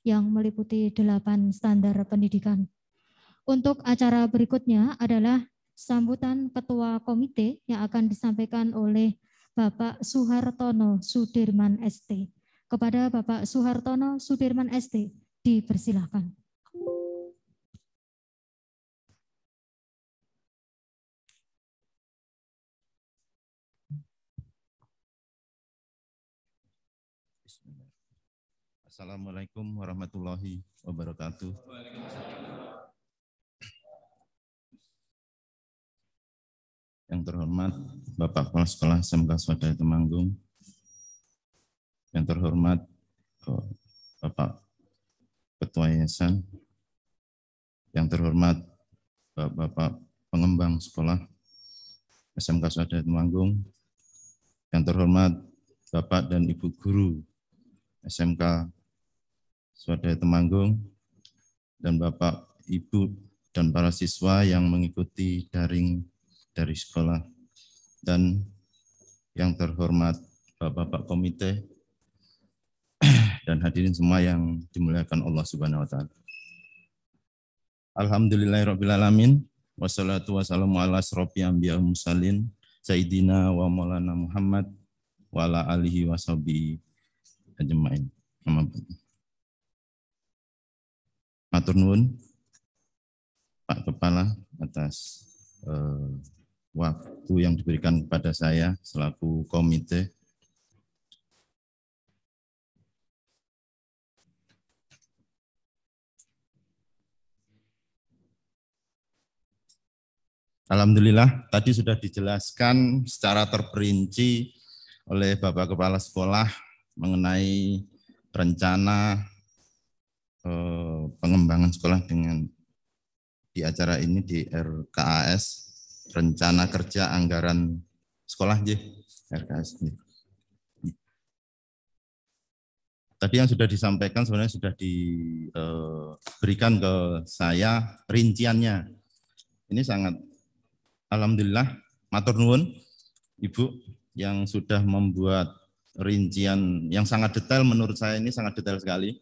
Speaker 4: yang meliputi 8 standar pendidikan. Untuk acara berikutnya adalah sambutan Ketua Komite yang akan disampaikan oleh Bapak Suhartono Sudirman ST. Kepada Bapak Suhartono Sudirman ST, dipersilakan.
Speaker 5: Assalamualaikum warahmatullahi wabarakatuh. Yang terhormat Bapak Kepala Sekolah SMK Swadaya Temanggung, yang terhormat Bapak Ketua Yayasan, yang terhormat Bapak Pengembang Sekolah SMK Swadaya Temanggung, yang terhormat Bapak dan Ibu Guru SMK Swadaya Temanggung, dan Bapak, Ibu, dan para siswa yang mengikuti daring dari sekolah, dan yang terhormat Bapak Komite dan hadirin semua yang dimuliakan Allah Subhanahu wa taala. Alhamdulillahirabbil wassalatu wassalamu ala asrofil anbiya'i wal mursalin sayyidina wa maulana Muhammad wa ala alihi washabihi ajmain. Matur nuwun. Pak Kepala atas waktu yang diberikan kepada saya selaku komite. Alhamdulillah tadi sudah dijelaskan secara terperinci oleh Bapak Kepala Sekolah mengenai rencana pengembangan sekolah dengan di acara ini di RKAS, Rencana Kerja Anggaran Sekolah RKAS. Tadi yang sudah disampaikan sebenarnya sudah diberikan ke saya rinciannya. Ini sangat alhamdulillah matur nuwun Ibu yang sudah membuat rincian yang sangat detail, menurut saya ini sangat detail sekali.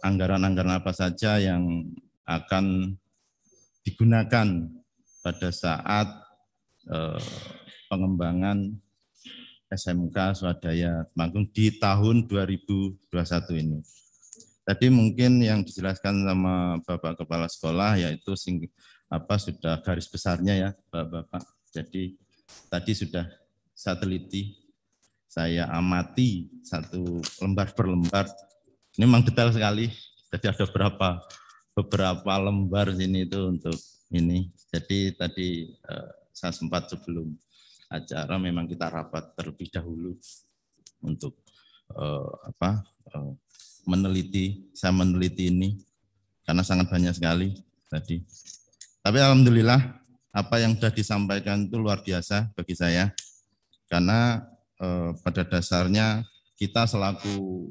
Speaker 5: Anggaran-anggaran apa saja yang akan digunakan pada saat pengembangan SMK Swadaya Temanggung di tahun 2021 ini. Tadi mungkin yang dijelaskan sama Bapak Kepala Sekolah yaitu sudah garis besarnya ya Bapak-Bapak. Jadi tadi sudah saya teliti, saya amati satu lembar per lembar. Ini memang detail sekali. Jadi ada beberapa lembar sini itu untuk ini. Jadi tadi saya sempat sebelum acara memang kita rapat terlebih dahulu untuk saya meneliti ini karena sangat banyak sekali tadi. Tapi alhamdulillah apa yang sudah disampaikan itu luar biasa bagi saya karena pada dasarnya kita selaku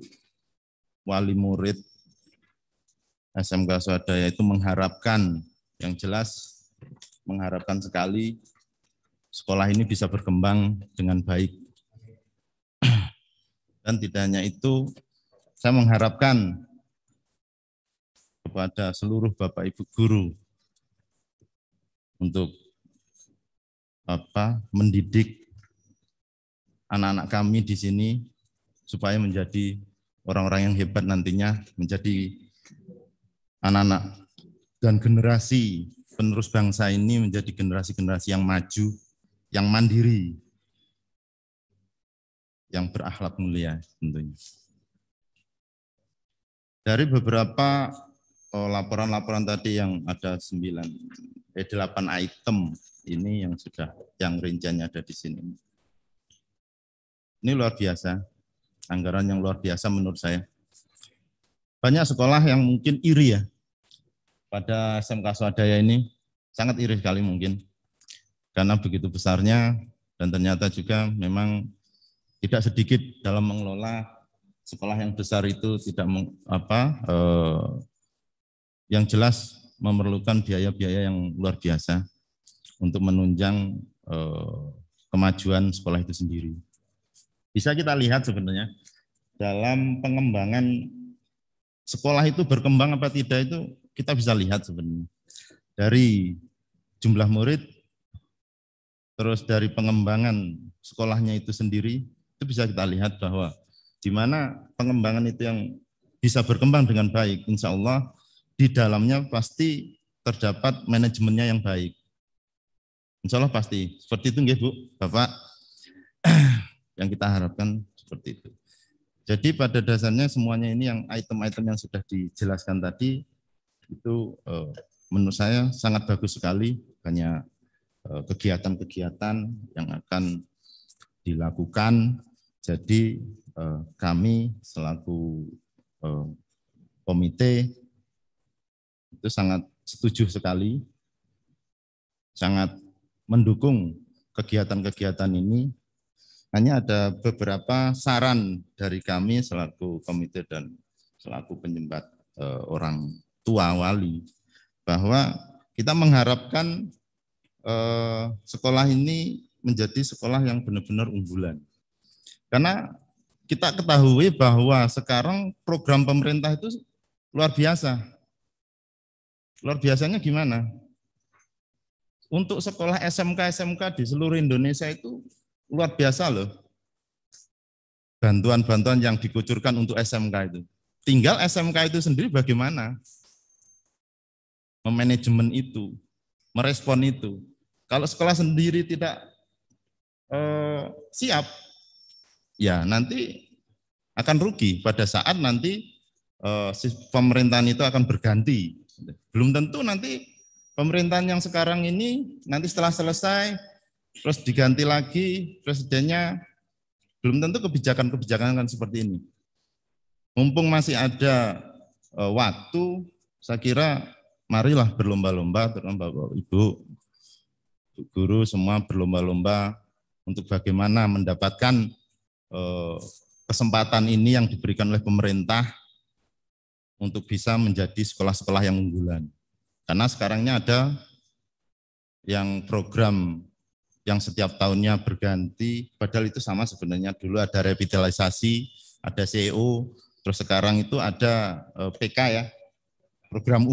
Speaker 5: wali murid SMK Swadaya itu mengharapkan, yang jelas mengharapkan sekali sekolah ini bisa berkembang dengan baik. Dan tidak hanya itu, saya mengharapkan kepada seluruh Bapak Ibu guru untuk mendidik anak-anak kami di sini supaya menjadi orang-orang yang hebat nantinya, menjadi anak-anak dan generasi penerus bangsa ini menjadi generasi-generasi yang maju, yang mandiri, yang berakhlak mulia tentunya. Dari beberapa laporan-laporan tadi yang ada 8 item ini yang rinciannya ada di sini. Ini luar biasa, anggaran yang luar biasa menurut saya. Banyak sekolah yang mungkin iri ya pada SMK Swadaya ini, sangat iri sekali mungkin. Karena begitu besarnya dan ternyata juga memang tidak sedikit dalam mengelola sekolah yang besar itu yang jelas memerlukan biaya-biaya yang luar biasa untuk menunjang kemajuan sekolah itu sendiri. Bisa kita lihat sebenarnya dalam pengembangan sekolah itu berkembang apa tidak itu kita bisa lihat sebenarnya dari jumlah murid, terus dari pengembangan sekolahnya itu sendiri itu bisa kita lihat bahwa di mana pengembangan itu yang bisa berkembang dengan baik, insya Allah di dalamnya pasti terdapat manajemennya yang baik. Insya Allah pasti seperti itu nggih Bu, Bapak. Yang kita harapkan seperti itu. Jadi pada dasarnya semuanya ini yang item-item yang sudah dijelaskan tadi itu menurut saya sangat bagus sekali, banyak kegiatan-kegiatan yang akan dilakukan. Jadi kami selaku komite itu sangat setuju sekali, sangat mendukung kegiatan-kegiatan ini. Hanya ada beberapa saran dari kami selaku komite dan selaku penyembat orang tua wali bahwa kita mengharapkan sekolah ini menjadi sekolah yang benar-benar unggulan. Karena kita ketahui bahwa sekarang program pemerintah itu luar biasa. Luar biasanya gimana? Untuk sekolah SMK-SMK di seluruh Indonesia itu luar biasa loh. Bantuan-bantuan yang dikucurkan untuk SMK itu. Tinggal SMK itu sendiri bagaimana? memanajemen itu, merespon itu. Kalau sekolah sendiri tidak siap, ya nanti akan rugi pada saat nanti pemerintahan itu akan berganti. Belum tentu nanti pemerintahan yang sekarang ini nanti setelah selesai terus diganti lagi presidennya, belum tentu kebijakan-kebijakan akan seperti ini. Mumpung masih ada waktu, saya kira marilah berlomba-lomba, terutama Bapak Ibu, guru semua berlomba-lomba untuk bagaimana mendapatkan kesempatan ini yang diberikan oleh pemerintah untuk bisa menjadi sekolah-sekolah yang unggulan. Karena sekarangnya ada yang program yang setiap tahunnya berganti, padahal itu sama sebenarnya. Dulu ada revitalisasi, ada CEO, terus sekarang itu ada PK ya, program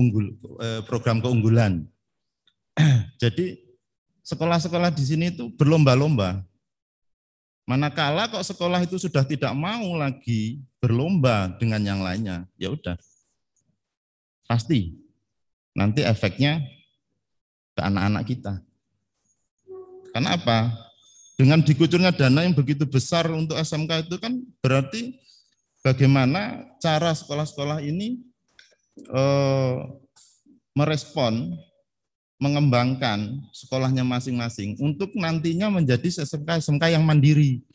Speaker 5: keunggulan. Jadi sekolah-sekolah di sini itu berlomba-lomba. Manakala kok sekolah itu sudah tidak mau lagi berlomba dengan yang lainnya, ya udah. Pasti nanti efeknya ke anak-anak kita. Karena apa? Dengan dikucurnya dana yang begitu besar untuk SMK itu kan berarti bagaimana cara sekolah-sekolah ini merespon, mengembangkan sekolahnya masing-masing untuk nantinya menjadi SMK yang mandiri.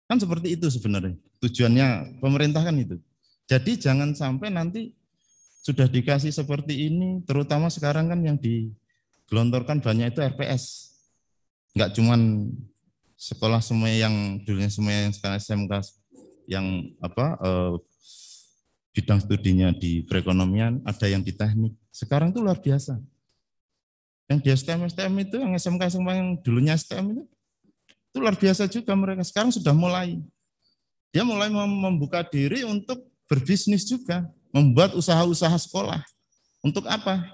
Speaker 5: Kan seperti itu sebenarnya. Tujuannya pemerintah kan itu. Jadi jangan sampai nanti sudah dikasih seperti ini, terutama sekarang kan yang digelontorkan banyak itu RPS. Enggak cuman sekolah semua yang dulunya semua yang sekarang SMK yang bidang studinya di perekonomian, ada yang di teknik. Sekarang itu luar biasa. Yang di STM itu, yang SMK yang dulunya STM itu luar biasa juga mereka. Sekarang sudah mulai. Dia mulai membuka diri untuk berbisnis juga, membuat usaha-usaha sekolah. Untuk apa?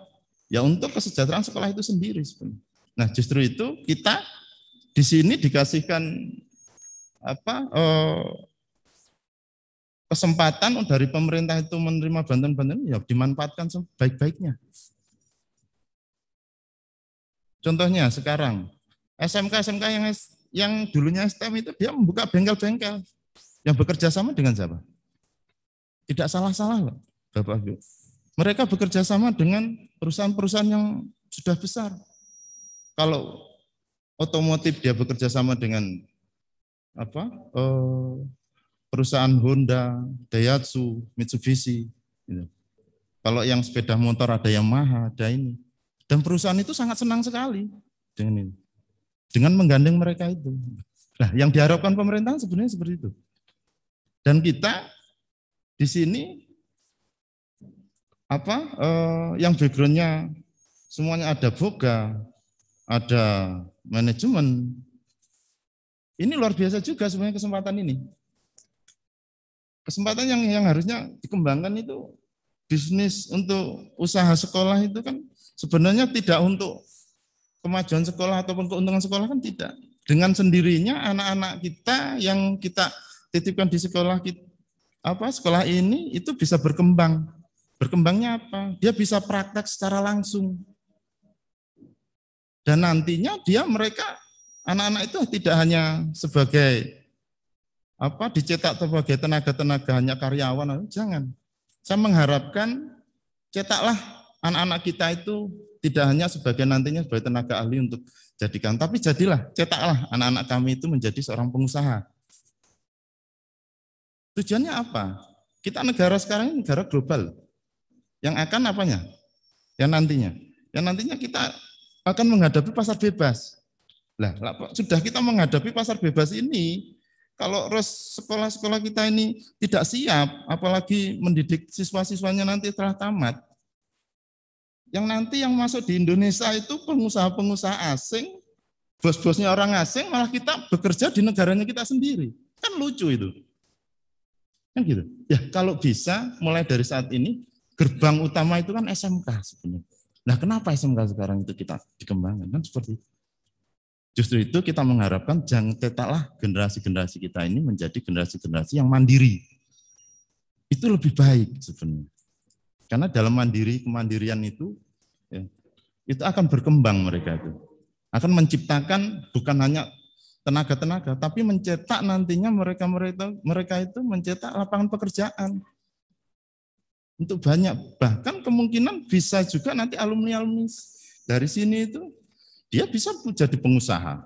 Speaker 5: Ya untuk kesejahteraan sekolah itu sendiri sebenarnya. Nah, justru itu kita di sini dikasihkan kesempatan dari pemerintah itu menerima bantuan-bantuan, ya dimanfaatkan sebaik-baiknya. Contohnya sekarang SMK yang dulunya STM itu dia membuka bengkel-bengkel yang bekerja sama dengan siapa? Tidak salah-salah loh, Bapak Ibu. Mereka bekerja sama dengan perusahaan-perusahaan yang sudah besar. Kalau otomotif dia bekerja sama dengan perusahaan Honda, Daihatsu, Mitsubishi. Gitu. Kalau yang sepeda motor ada Yamaha, ada ini. Dan perusahaan itu sangat senang sekali dengan ini, dengan menggandeng mereka itu. Nah, yang diharapkan pemerintah sebenarnya seperti itu. Dan kita di sini yang backgroundnya semuanya ada boga, ada manajemen. Ini luar biasa juga sebenarnya kesempatan ini. Kesempatan yang harusnya dikembangkan itu bisnis untuk usaha sekolah itu kan sebenarnya tidak untuk kemajuan sekolah ataupun keuntungan sekolah kan tidak. Dengan sendirinya anak-anak kita yang kita titipkan di sekolah sekolah ini itu bisa berkembang. Berkembangnya apa? Dia bisa praktek secara langsung. Dan nantinya mereka anak-anak itu tidak hanya sebagai dicetak sebagai tenaga-tenaga hanya karyawan, jangan. Saya mengharapkan cetaklah anak-anak kita itu tidak hanya nantinya sebagai tenaga ahli untuk jadikan, tapi cetaklah anak-anak kami itu menjadi seorang pengusaha. Tujuannya apa? Kita negara sekarang ini negara global. Yang akan apanya? Yang nantinya kita akan menghadapi pasar bebas. Lah, sudah kita menghadapi pasar bebas ini, kalau sekolah-sekolah kita ini tidak siap, apalagi mendidik siswa-siswanya nanti setelah tamat, yang masuk di Indonesia itu pengusaha-pengusaha asing, bos-bosnya orang asing, malah kita bekerja di negaranya kita sendiri. Kan lucu itu. Kan gitu. Ya, kalau bisa mulai dari saat ini, gerbang utama itu kan SMK sebenarnya. Nah, kenapa SMK sekarang itu kita dikembangkan? Kan seperti itu. Justru itu kita mengharapkan cetaklah generasi-generasi kita ini menjadi generasi-generasi yang mandiri. Itu lebih baik sebenarnya. Karena dalam kemandirian itu ya, itu akan berkembang mereka itu. Akan menciptakan bukan hanya tenaga-tenaga, tapi mencetak nantinya mereka itu mencetak lapangan pekerjaan untuk banyak. Bahkan kemungkinan bisa juga nanti alumni-alumni dari sini itu dia bisa jadi pengusaha.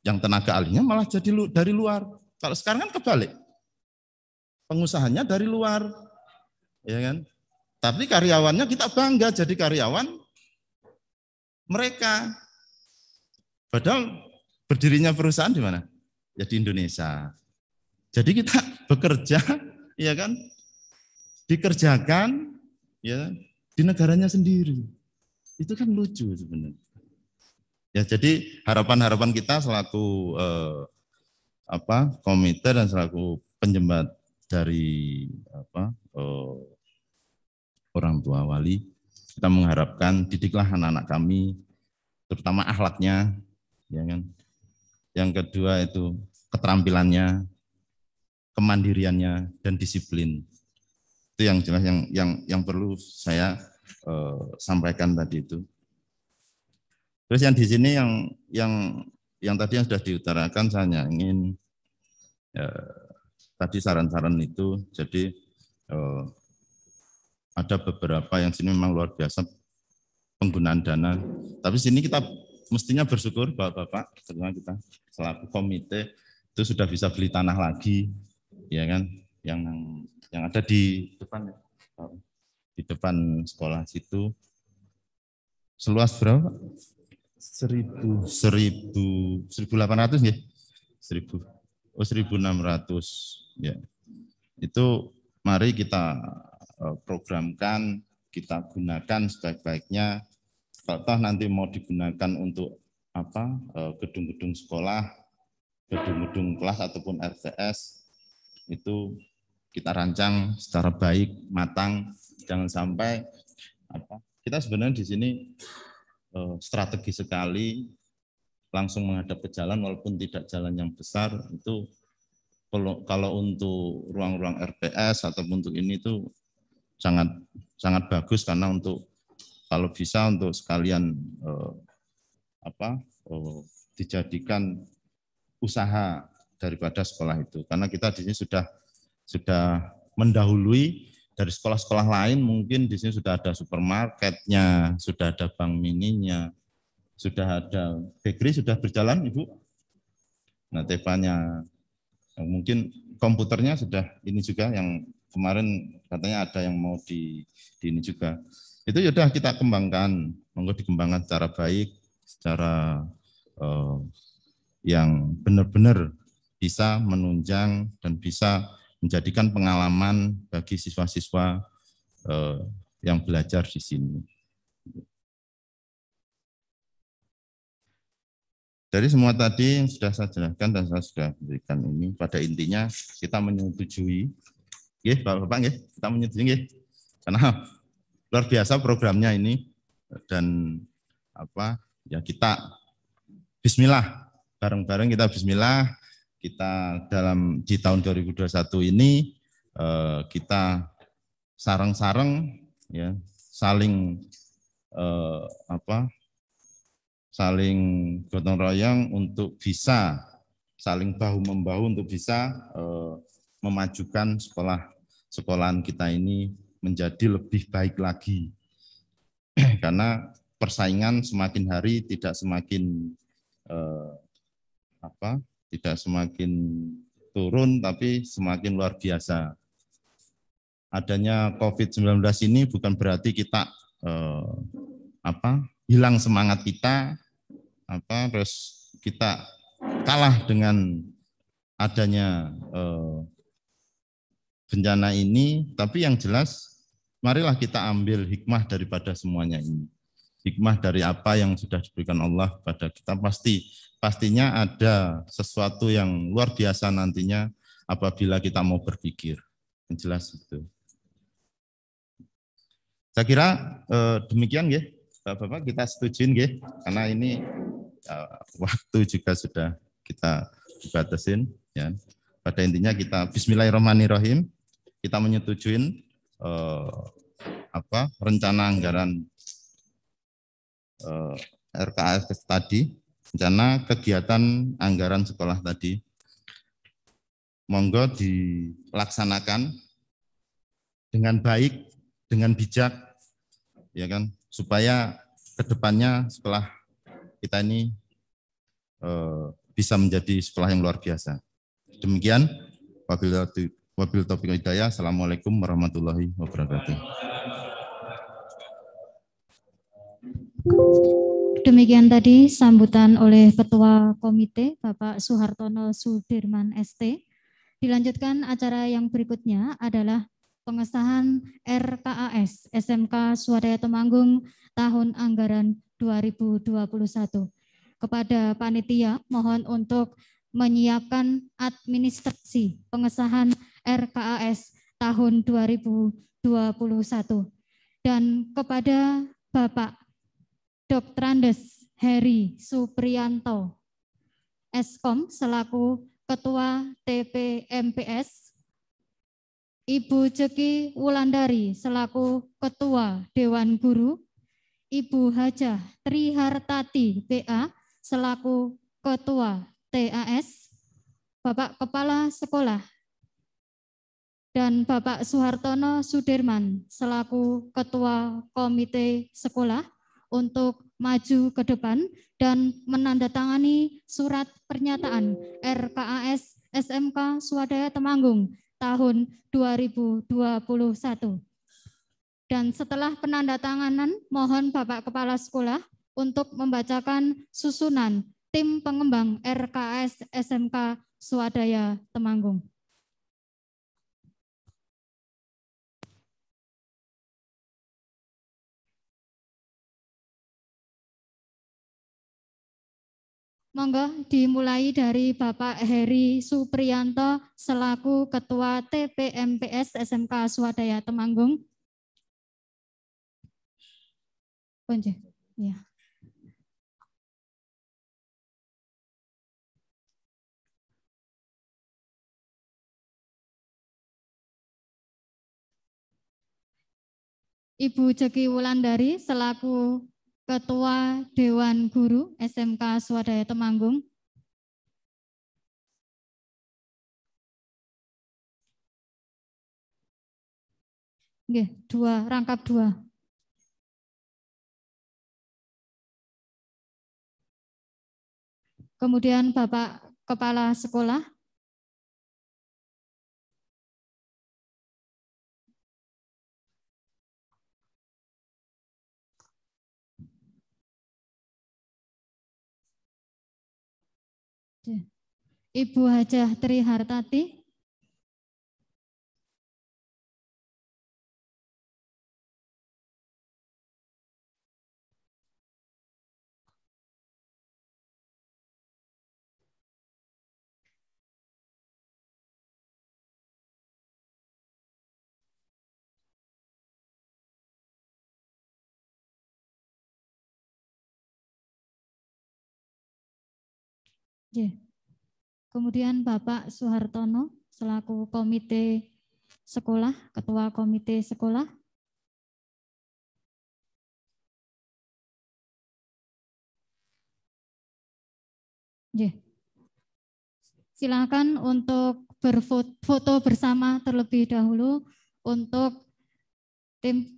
Speaker 5: Yang tenaga ahlinya malah jadi dari luar. Kalau sekarang kan kebalik. Pengusahanya dari luar. Ya kan? Tapi karyawannya kita bangga jadi karyawan mereka. Padahal berdirinya perusahaan di mana? Ya di Indonesia. Jadi kita bekerja, ya kan, dikerjakan, ya di negaranya sendiri. Itu kan lucu sebenarnya. Ya jadi harapan-harapan kita selaku komite dan selaku penjembat dari orang tua wali, kita mengharapkan didiklah anak-anak kami, terutama akhlaknya, ya kan. Yang kedua itu keterampilannya, kemandiriannya, dan disiplin. Itu yang jelas yang perlu saya sampaikan tadi itu. Terus yang di sini yang tadi yang sudah diutarakan, saya ingin tadi saran-saran itu, jadi ada beberapa yang sini memang luar biasa penggunaan dana. Tapi sini kita mestinya bersyukur Bapak, terutama kita selaku komite itu sudah bisa beli tanah lagi, ya kan? Yang ada di depan sekolah situ. Seluas berapa? 1.800 ya? 1.600 ya. Itu mari kita programkan, kita gunakan sebaik-baiknya. Kalau toh nanti mau digunakan untuk gedung-gedung sekolah, gedung-gedung kelas ataupun RTS, itu kita rancang secara baik, matang, jangan sampai kita sebenarnya di sini strategi sekali langsung menghadap ke jalan walaupun tidak jalan yang besar. Itu kalau untuk ruang-ruang RTS ataupun untuk ini itu sangat bagus, karena untuk kalau bisa untuk sekalian dijadikan usaha daripada sekolah itu, karena kita di sini sudah mendahului dari sekolah-sekolah lain. Mungkin di sini sudah ada supermarketnya, sudah ada bank mininya, sudah ada bakery, sudah berjalan Ibu. Nah, tepanya mungkin komputernya sudah ini juga, yang kemarin katanya ada yang mau di ini juga. Itu sudah kita kembangkan, monggo dikembangkan secara baik, secara yang benar-benar bisa menunjang dan bisa menjadikan pengalaman bagi siswa-siswa yang belajar di sini. Dari semua tadi yang sudah saya jelaskan dan saya sudah berikan ini, pada intinya kita menyetujui, Bapak-Bapak, kita menyetujui, karena luar biasa programnya ini, dan ya kita bismillah, bareng-bareng kita bismillah. Kita di tahun 2021 ini kita sareng-sareng ya, saling gotong royong untuk bisa saling bahu-membahu untuk bisa memajukan sekolahan kita ini menjadi lebih baik lagi. Karena persaingan semakin hari tidak semakin tidak semakin turun, tapi semakin luar biasa. Adanya COVID-19 ini bukan berarti kita hilang semangat kita, terus kita kalah dengan adanya bencana ini. Tapi yang jelas, marilah kita ambil hikmah daripada semuanya ini. Hikmah dari apa yang sudah diberikan Allah pada kita, pastinya ada sesuatu yang luar biasa nantinya apabila kita mau berpikir. Yang jelas itu. Saya kira demikian ya, Bapak-bapak, kita setujuin ya, karena ini waktu juga sudah kita dibatasin ya. Pada intinya kita bismillahirrahmanirrahim, kita menyetujuin rencana anggaran RKAS tadi, rencana kegiatan anggaran sekolah tadi, monggo dilaksanakan dengan baik, dengan bijak, ya kan, supaya kedepannya sekolah kita ini bisa menjadi sekolah yang luar biasa. Demikian, wabillahi taufiq wal hidayah. Assalamualaikum warahmatullahi wabarakatuh.
Speaker 4: Demikian tadi sambutan oleh Ketua Komite Bapak Suhartono Sudirman ST. Dilanjutkan acara yang berikutnya adalah pengesahan RKAS SMK Swadaya Temanggung tahun anggaran 2021. Kepada panitia mohon untuk menyiapkan administrasi pengesahan RKAS tahun 2021 dan kepada Bapak Dr. Andes Heri Supriyanto, Eskom selaku Ketua TPMPS, Ibu Jeki Wulandari selaku Ketua Dewan Guru, Ibu Hajah Trihartati PA selaku Ketua TAS, Bapak Kepala Sekolah, dan Bapak Suhartono Sudirman selaku Ketua Komite Sekolah untuk maju ke depan dan menandatangani surat pernyataan RKAS SMK Swadaya Temanggung tahun 2021. Dan setelah penandatanganan, mohon Bapak Kepala Sekolah untuk membacakan susunan tim pengembang RKAS SMK Swadaya Temanggung. Monggo dimulai dari Bapak Heri Supriyanto selaku Ketua TPMPS SMK Swadaya Temanggung. Ponje, ya. Ibu Jeki Wulandari selaku Ketua Dewan Guru SMK Swadaya Temanggung. Nggih, rangkap dua. Kemudian Bapak Kepala Sekolah. Ibu Hajah Trihartati. Kemudian Bapak Suhartono selaku Komite Sekolah, Ketua Komite Sekolah. Silakan untuk berfoto bersama terlebih dahulu untuk tim.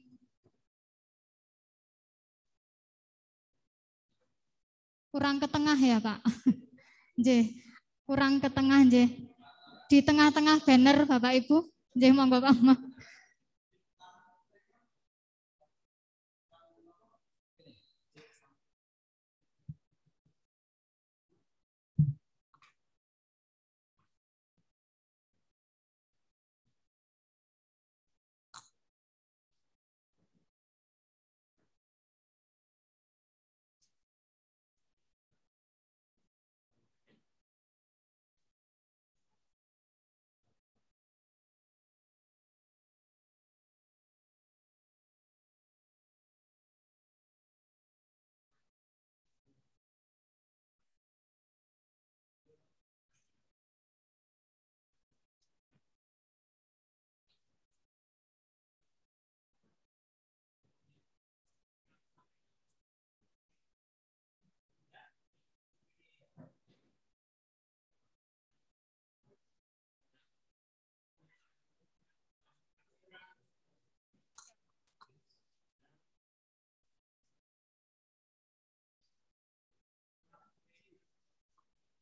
Speaker 4: Kurang ke tengah ya Pak. Kurang ke tengah, di tengah-tengah banner Bapak Ibu, monggo Pak.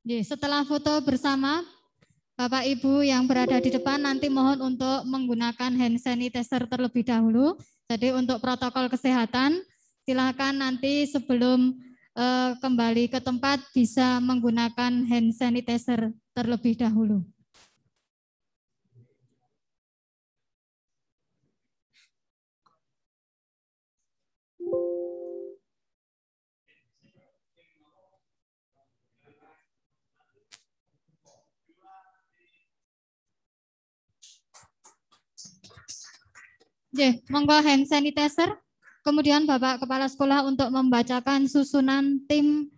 Speaker 4: Setelah foto bersama, Bapak Ibu yang berada di depan nanti mohon untuk menggunakan hand sanitizer terlebih dahulu. Jadi untuk protokol kesehatan, silakan nanti sebelum kembali ke tempat bisa menggunakan hand sanitizer terlebih dahulu. Monggo hand sanitizer. Kemudian Bapak Kepala Sekolah untuk membacakan susunan tim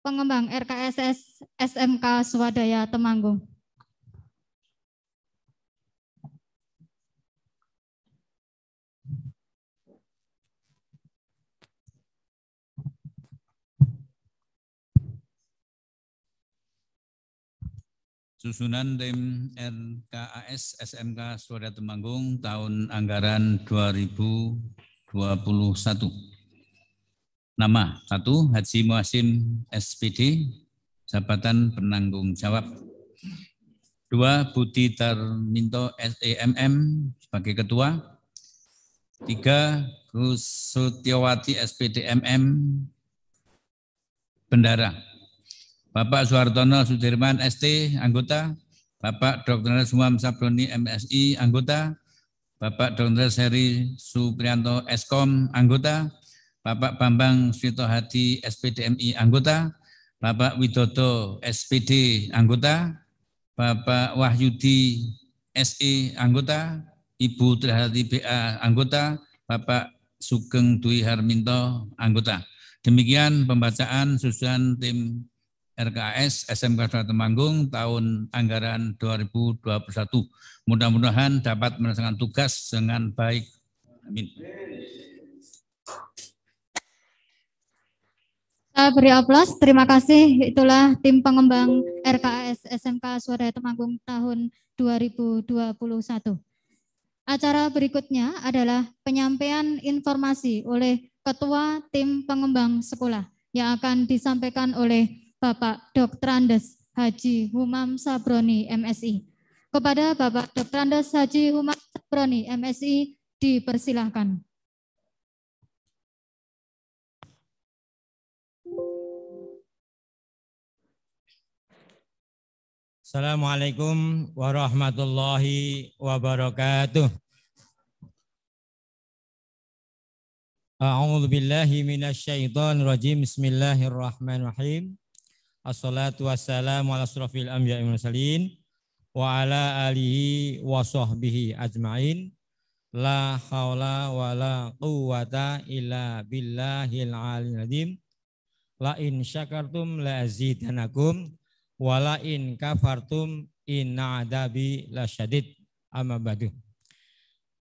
Speaker 4: pengembang RKSS SMK Swadaya Temanggung.
Speaker 3: Susunan tim RKAS SMK Swadaya Temanggung tahun anggaran 2021. Nama 1 Haji Muhasim SPD, jabatan penanggung jawab. 2 Budi Tarminto SEMM sebagai ketua. 3 Gus Sutiawati SPD MM bendara. Bapak Suhartono Sudirman ST, anggota. Bapak Dr. Sumam Sabroni MSI, anggota. Bapak Dr. Seri Suprianto Eskom, anggota. Bapak Bambang Swito Hadi SPDMI, anggota. Bapak Widodo SPD, anggota. Bapak Wahyudi SE, anggota. Ibu Trihati BA, anggota. Bapak Sugeng Dwi Harminto, anggota. Demikian pembacaan susunan tim RKAS SMK Swadaya Temanggung tahun anggaran 2021. Mudah-mudahan dapat melaksanakan tugas dengan baik. Amin.
Speaker 4: Saya beri aplaus. Terima kasih. Itulah tim pengembang RKAS SMK Swadaya Temanggung tahun 2021. Acara berikutnya adalah penyampaian informasi oleh Ketua Tim Pengembang Sekolah yang akan disampaikan oleh Bapak Dr. Andes Haji Humam Sabroni MSI. Kepada Bapak Dr. Andes Haji Humam Sabroni MSI dipersilahkan.
Speaker 6: Assalamualaikum warahmatullahi wabarakatuh. A'udzu billahi minasyaitonir rajim. Bismillahirrahmanirrahim. Assalatu wassalamu ala asrofil anbiya'i wal mursalin wa ala alihi wa sahbihi ajma'in. La haula wa la quwwata illa billahil aliyyil azim. La in syakartum la azidanakum wa la in kafartum inna adabi lasyadid. Amma ba'du.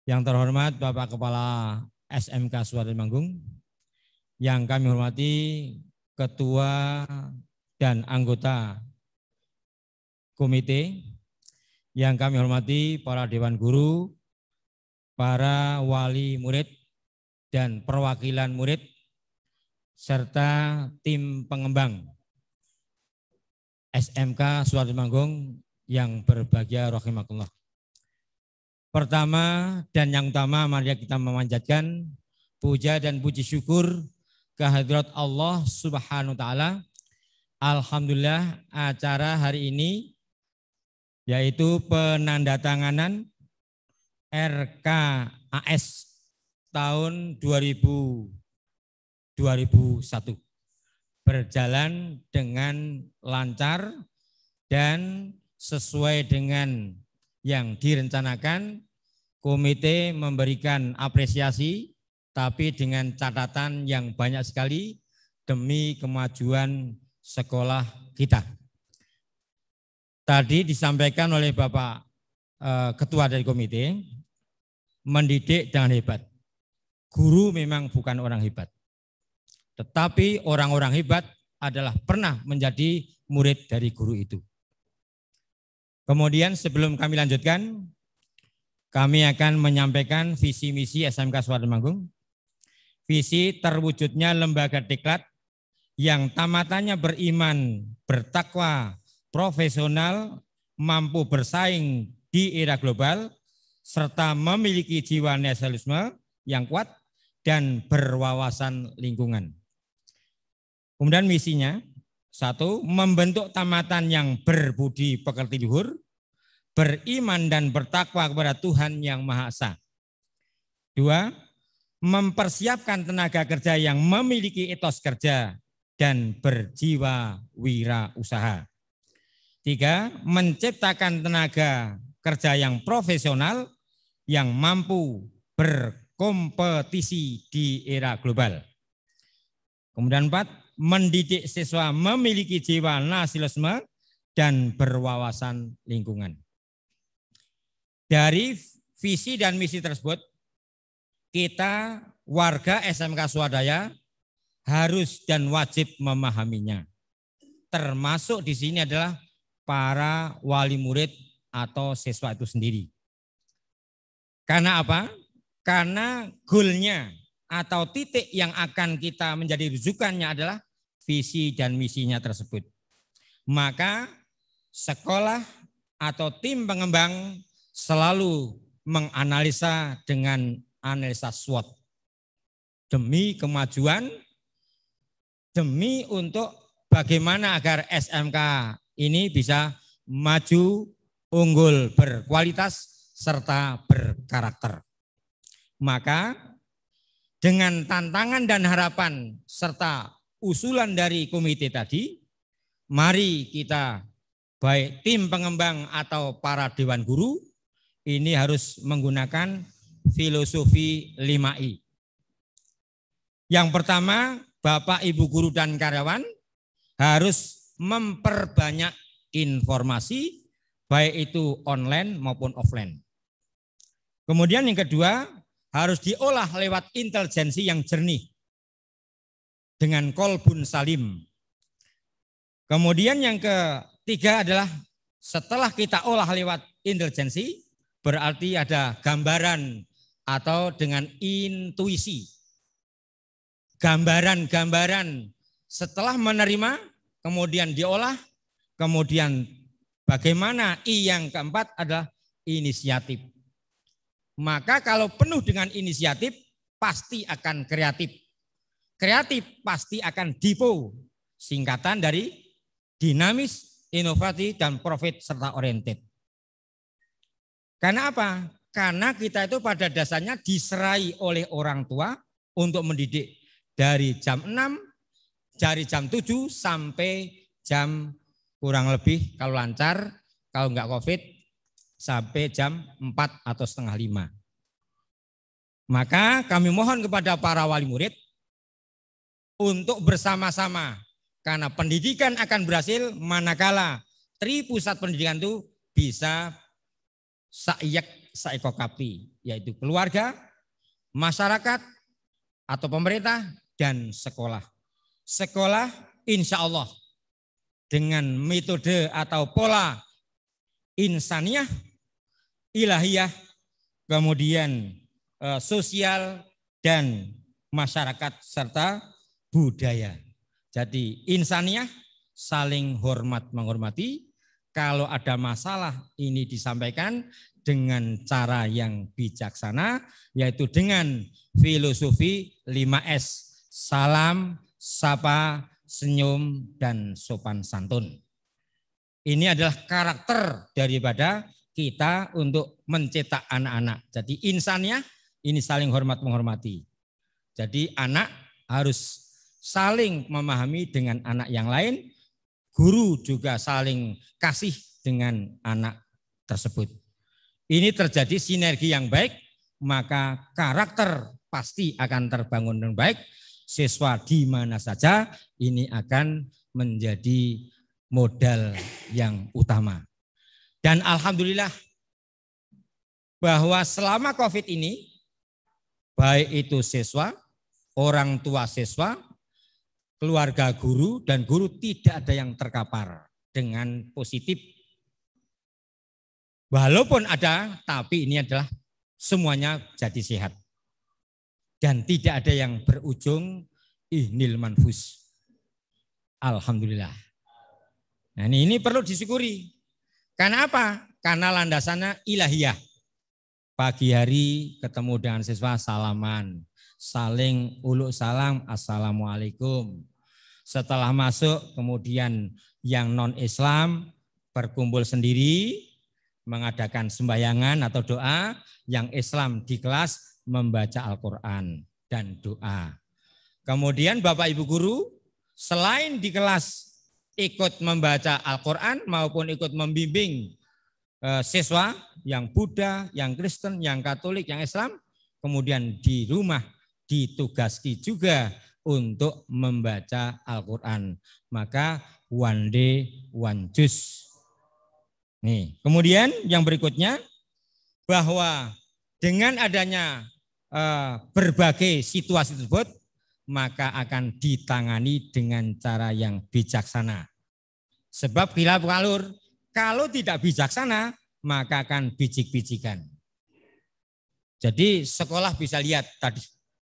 Speaker 6: Yang terhormat Bapak Kepala SMK Swadaya Temanggung, yang kami hormati Ketua dan anggota komite, yang kami hormati para dewan guru, para wali murid dan perwakilan murid, serta tim pengembang SMK Swadaya Temanggung yang berbahagia rahimakumullah. Pertama dan yang utama, mari kita memanjatkan puja dan puji syukur kehadirat Allah Subhanahu wa taala. Alhamdulillah, acara hari ini yaitu penandatanganan RKAS tahun 2001 berjalan dengan lancar dan sesuai dengan yang direncanakan. Komite memberikan apresiasi tapi dengan catatan yang banyak sekali demi kemajuan sekolah kita. Tadi disampaikan oleh Bapak Ketua dari komite, mendidik dengan hebat. Guru memang bukan orang hebat, tetapi orang-orang hebat adalah pernah menjadi murid dari guru itu. Kemudian sebelum kami lanjutkan, kami akan menyampaikan visi misi SMK Swadaya Temanggung. Visi terwujudnya lembaga diklat yang tamatannya beriman, bertakwa, profesional, mampu bersaing di era global, serta memiliki jiwa nasionalisme yang kuat dan berwawasan lingkungan. Kemudian misinya, 1, membentuk tamatan yang berbudi pekerti luhur, beriman dan bertakwa kepada Tuhan Yang Maha Esa. 2, mempersiapkan tenaga kerja yang memiliki etos kerja dan berjiwa wirausaha. 3, menciptakan tenaga kerja yang profesional yang mampu berkompetisi di era global. Kemudian 4, mendidik siswa memiliki jiwa nasionalisme dan berwawasan lingkungan. Dari visi dan misi tersebut, kita warga SMK Swadaya harus dan wajib memahaminya. Termasuk di sini adalah para wali murid atau siswa itu sendiri. Karena apa? Karena goalnya atau titik yang akan kita menjadi rujukannya adalah visi dan misinya tersebut. Maka sekolah atau tim pengembang selalu menganalisa dengan analisa SWOT. Demi kemajuan, demi untuk bagaimana agar SMK ini bisa maju, unggul, berkualitas, serta berkarakter. Maka dengan tantangan dan harapan serta usulan dari komite tadi, mari kita baik tim pengembang atau para dewan guru ini harus menggunakan filosofi 5I. Yang pertama, Bapak, Ibu guru dan karyawan harus memperbanyak informasi, baik itu online maupun offline. Kemudian yang kedua, harus diolah lewat intelijensi yang jernih dengan kolbun salim. Kemudian yang ketiga adalah setelah kita olah lewat intelijensi, berarti ada gambaran atau dengan intuisi. Gambaran-gambaran setelah menerima, kemudian diolah, kemudian bagaimana I yang keempat adalah inisiatif. Maka kalau penuh dengan inisiatif, pasti akan kreatif. Kreatif pasti akan DIPO, singkatan dari dinamis, inovatif, dan profit serta oriented. Karena apa? Karena kita itu pada dasarnya diserai oleh orang tua untuk mendidik dari jam 6, dari jam 7 sampai jam kurang lebih kalau lancar, kalau enggak COVID, sampai jam 4 atau setengah 5. Maka kami mohon kepada para wali murid untuk bersama-sama, karena pendidikan akan berhasil manakala pusat pendidikan itu bisa saiyek saikokapi, yaitu keluarga, masyarakat, atau pemerintah, dan sekolah. Sekolah insya Allah dengan metode atau pola insaniyah, ilahiyah, kemudian sosial, dan masyarakat, serta budaya. Jadi insaniyah, saling hormat menghormati. Kalau ada masalah ini disampaikan dengan cara yang bijaksana, yaitu dengan filosofi 5S. Salam, sapa, senyum, dan sopan santun. Ini adalah karakter daripada kita untuk mencetak anak-anak. Jadi insaniyah ini saling hormat menghormati. Jadi anak harus saling memahami dengan anak yang lain. Guru juga saling kasih dengan anak tersebut. Ini terjadi sinergi yang baik, maka karakter pasti akan terbangun dengan baik. Siswa di mana saja ini akan menjadi modal yang utama. Dan alhamdulillah bahwa selama COVID ini, baik itu siswa, orang tua siswa, keluarga guru, dan guru tidak ada yang terkapar dengan positif. Walaupun ada, tapi ini adalah semuanya jadi sehat. Dan tidak ada yang berujung ihnil manfus. Alhamdulillah. Nah ini perlu disyukuri. Karena apa? Karena landasannya ilahiyah. Pagi hari ketemu dengan siswa salaman. Saling uluk salam, assalamualaikum. Setelah masuk kemudian yang non-Islam berkumpul sendiri, mengadakan sembahyangan atau doa, yang Islam di kelas membaca Al-Quran dan doa. Kemudian Bapak Ibu Guru selain di kelas ikut membaca Al-Quran maupun ikut membimbing siswa yang Buddha, yang Kristen, yang Katolik, yang Islam, kemudian di rumah ditugasi juga untuk membaca Al-Quran. Maka one day, one juz. Nih, kemudian yang berikutnya bahwa dengan adanya berbagai situasi tersebut, maka akan ditangani dengan cara yang bijaksana. Sebab khilaf alur, kalau tidak bijaksana, maka akan bijik-bijikan. Jadi sekolah bisa lihat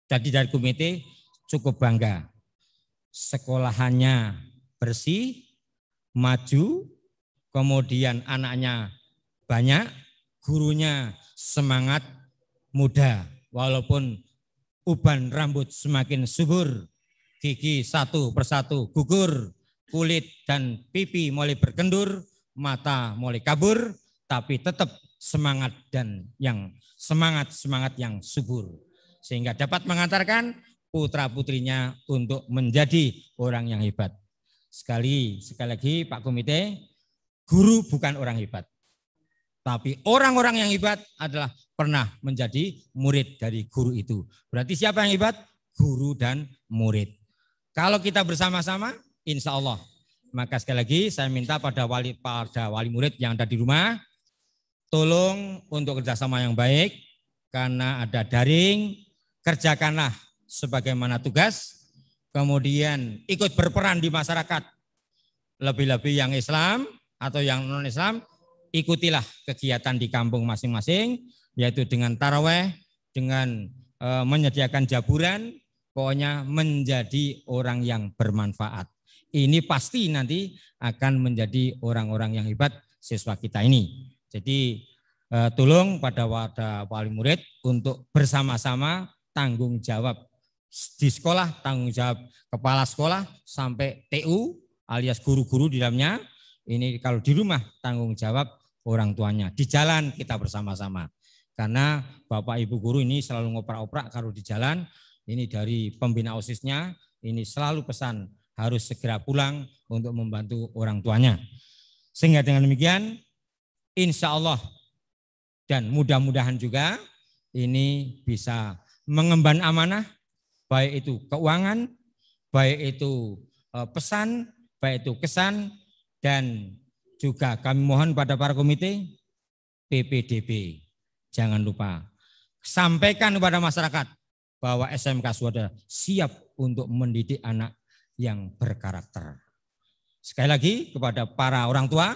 Speaker 6: tadi dari komite cukup bangga. Sekolahannya bersih, maju, kemudian anaknya banyak, gurunya semangat, muda. Walaupun uban rambut semakin subur, gigi satu persatu gugur, kulit dan pipi mulai berkendur, mata mulai kabur, tapi tetap semangat dan yang semangat yang subur. Sehingga dapat mengantarkan putra-putrinya untuk menjadi orang yang hebat. Sekali lagi Pak Komite, guru bukan orang hebat. Tapi orang-orang yang hebat adalah pernah menjadi murid dari guru itu. Berarti siapa yang hebat? Guru dan murid. Kalau kita bersama-sama, insya Allah. Maka sekali lagi saya minta pada wali murid yang ada di rumah, tolong untuk kerjasama yang baik, karena ada daring, kerjakanlah sebagaimana tugas, kemudian ikut berperan di masyarakat. Lebih-lebih yang Islam atau yang non-Islam, ikutilah kegiatan di kampung masing-masing, yaitu dengan taraweh, dengan menyediakan jaburan, pokoknya menjadi orang yang bermanfaat. Ini pasti nanti akan menjadi orang-orang yang hebat siswa kita ini. Jadi tolong pada wali murid untuk bersama-sama tanggung jawab di sekolah, tanggung jawab kepala sekolah sampai TU alias guru-guru di dalamnya. Ini kalau di rumah tanggung jawab orang tuanya. Di jalan kita bersama-sama. Karena Bapak Ibu guru ini selalu ngoprak-oprak kalau di jalan. Ini dari pembina OSIS-nya, ini selalu pesan harus segera pulang untuk membantu orang tuanya. Sehingga dengan demikian, insya Allah dan mudah-mudahan juga ini bisa mengemban amanah, baik itu keuangan, baik itu pesan, baik itu kesan, dan juga kami mohon pada para komite PPDB, jangan lupa sampaikan kepada masyarakat bahwa SMK Swadaya siap untuk mendidik anak yang berkarakter. Sekali lagi kepada para orang tua,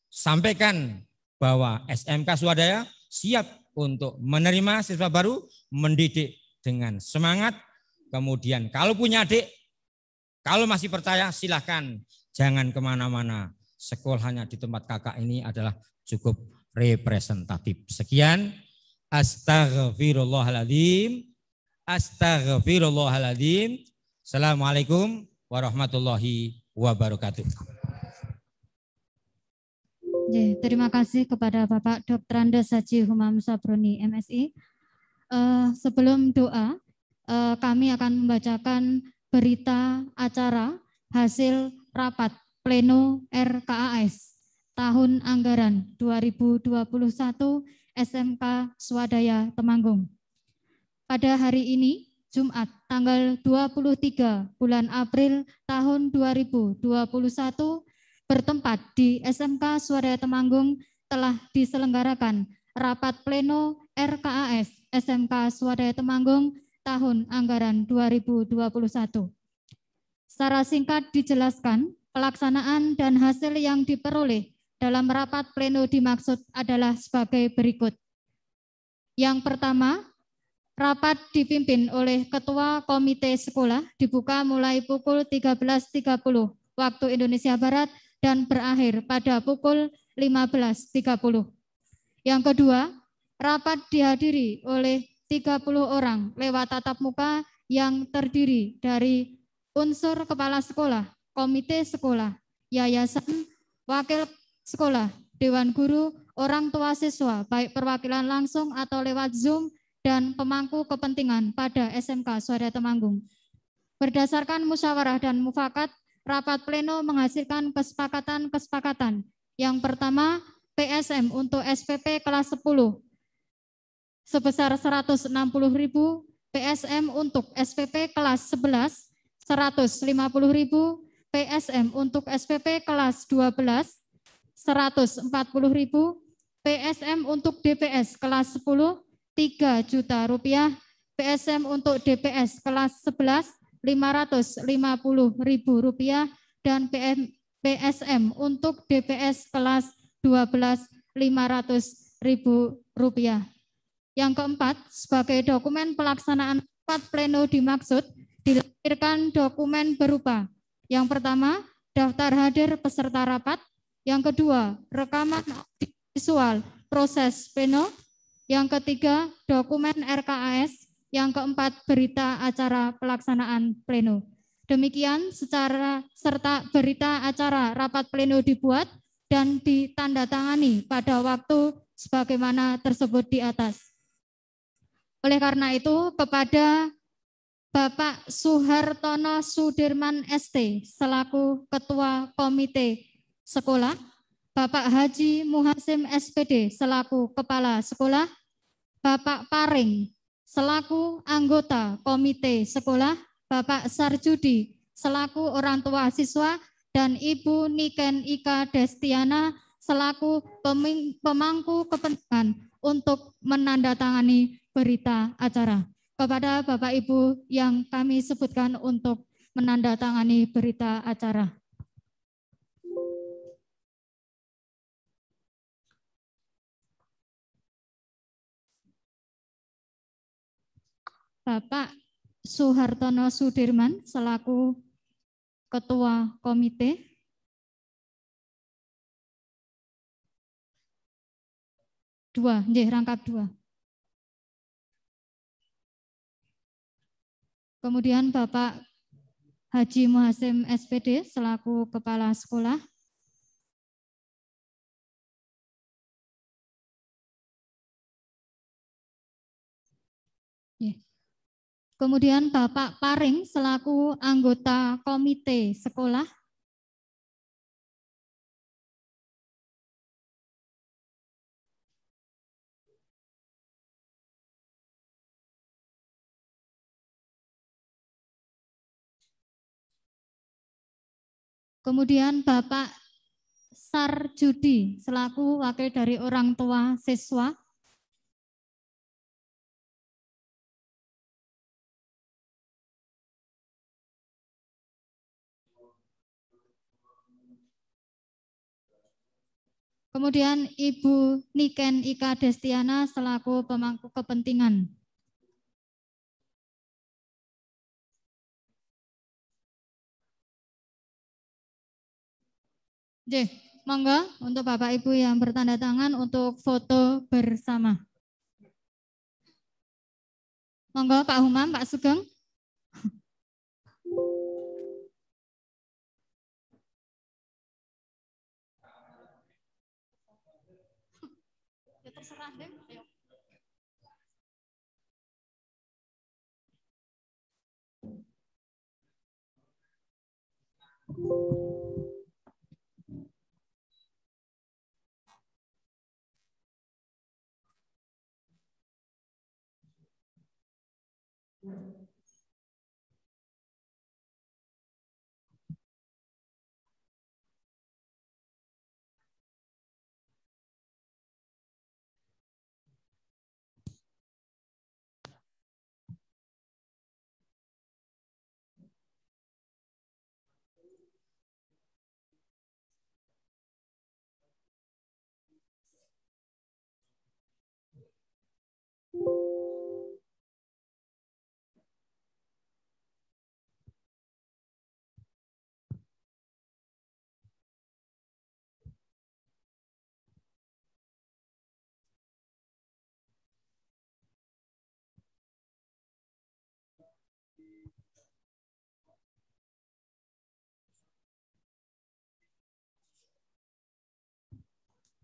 Speaker 6: sampaikan bahwa SMK Swadaya siap untuk menerima siswa baru, mendidik dengan semangat. Kemudian kalau punya adik, kalau masih percaya silahkan jangan kemana-mana. Sekolahnya di tempat kakak ini adalah cukup representatif. Sekian. Astaghfirullahaladzim. Astaghfirullahaladzim. Assalamualaikum warahmatullahi wabarakatuh.
Speaker 4: Terima kasih kepada Bapak Dr. Andes Haji Humam Sabroni, MSI. Sebelum doa, kami akan membacakan berita acara hasil rapat pleno RKAS tahun anggaran 2021 SMK Swadaya Temanggung. Pada hari ini, Jumat, tanggal 23 bulan April tahun 2021, bertempat di SMK Swadaya Temanggung telah diselenggarakan rapat pleno RKAS SMK Swadaya Temanggung tahun anggaran 2021. Secara singkat dijelaskan, pelaksanaan dan hasil yang diperoleh dalam rapat pleno dimaksud adalah sebagai berikut. Yang pertama, Rapat dipimpin oleh Ketua Komite Sekolah, dibuka mulai pukul 13.30 waktu Indonesia Barat dan berakhir pada pukul 15.30. Yang kedua, rapat dihadiri oleh 30 orang lewat tatap muka yang terdiri dari unsur kepala sekolah, komite sekolah, yayasan, wakil sekolah, dewan guru, orang tua siswa, baik perwakilan langsung atau lewat Zoom, dan pemangku kepentingan pada SMK Swadaya Temanggung. Berdasarkan musyawarah dan mufakat, rapat pleno menghasilkan kesepakatan-kesepakatan. Yang pertama, PSM untuk SPP kelas 10 sebesar 160.000, PSM untuk SPP kelas 11 150.000, PSM untuk SPP kelas 12 140.000, PSM untuk DPS kelas 10 3 juta rupiah, PSM untuk DPS kelas 11 550.000 rupiah, dan PSM untuk DPS kelas 12 500.000 rupiah. Yang keempat, sebagai dokumen pelaksanaan rapat pleno dimaksud dilampirkan dokumen berupa: yang pertama, daftar hadir peserta rapat; yang kedua, rekaman visual proses pleno; yang ketiga, dokumen RKAS; yang keempat, berita acara pelaksanaan pleno. Demikian serta berita acara rapat pleno dibuat dan ditandatangani pada waktu sebagaimana tersebut di atas. Oleh karena itu, kepada Bapak Suhartono Sudirman ST selaku Ketua Komite Sekolah, Bapak Haji Muhasim SPD selaku Kepala Sekolah, Bapak Paring selaku anggota Komite Sekolah, Bapak Sarjudi selaku orang tua siswa, dan Ibu Niken Ika Destiana selaku pemangku kepentingan untuk menandatangani berita acara. Kepada Bapak Ibu yang kami sebutkan untuk menandatangani berita acara. Bapak Suhartono Sudirman selaku Ketua Komite. Dua, rangkap dua. Kemudian Bapak Haji Muhasim SPD selaku Kepala Sekolah. Kemudian Bapak Paring selaku anggota Komite Sekolah. Kemudian Bapak Sarjudi selaku wakil dari orang tua siswa. Kemudian Ibu Niken Ika Destiana selaku pemangku kepentingan. Monggo untuk Bapak Ibu yang bertanda tangan untuk foto bersama. Monggo Pak Humam, Pak Sugeng. Ya terserah deh.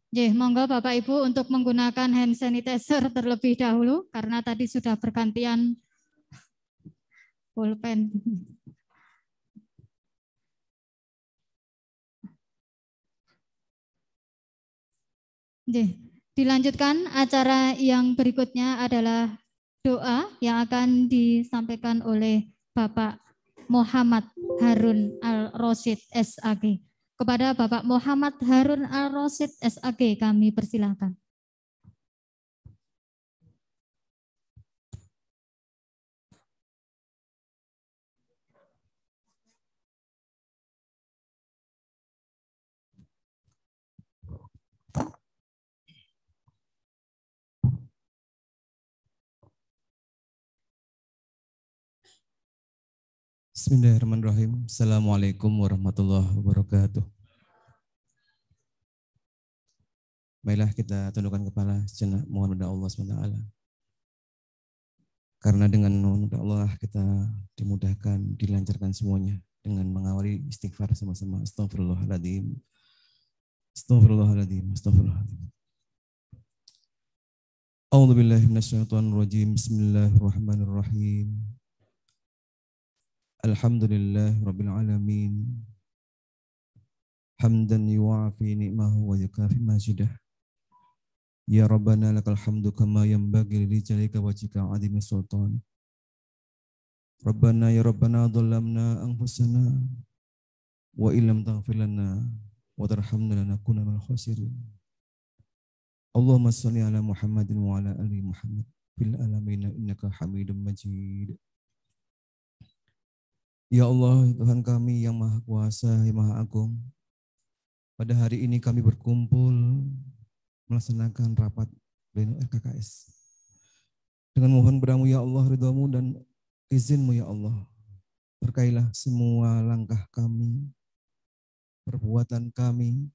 Speaker 4: Monggo Bapak Ibu untuk menggunakan hand sanitizer terlebih dahulu karena tadi sudah bergantian pulpen. Dilanjutkan, acara yang berikutnya adalah doa yang akan disampaikan oleh Bapak Muhammad Harun Al-Rosyid SAG. Kepada Bapak Muhammad Harun Al-Rosyid SAG kami persilahkan.
Speaker 7: Bismillahirrahmanirrahim. Assalamualaikum warahmatullahi wabarakatuh. Baiklah, kita tundukkan kepala sejenak, mohon kepada Allah SWT. Karena dengan mohon kepada Allah kita dimudahkan, dilancarkan semuanya dengan mengawali istighfar sama-sama. Astagfirullahaladzim. Astagfirullahaladzim. Astagfirullahaladzim. A'udzubillahi minasyaitonirrajim. Bismillahirrahmanirrahim. Alhamdulillah Rabbil Alamin. Hamdan yu'afi ni'mahu wa yukafi majidah. Ya Rabbana lakal hamdu kama yanbaghi li jalika wajhika 'azimi sultani. Rabbana ya Rabbana dhalamna anfusana wa illam taghfir lana wa tarhamna lanakunanna minal khasirin. Allahumma shalli ala Muhammadin wa ala ali Muhammad fil alamin innaka Hamidum Majid. Ya Allah, Tuhan kami yang Maha Kuasa, yang Maha Agung, pada hari ini kami berkumpul melaksanakan rapat pleno RKKS. Dengan mohon padamu ya Allah, ridhamu dan izinmu ya Allah. Berkailah semua langkah kami, perbuatan kami,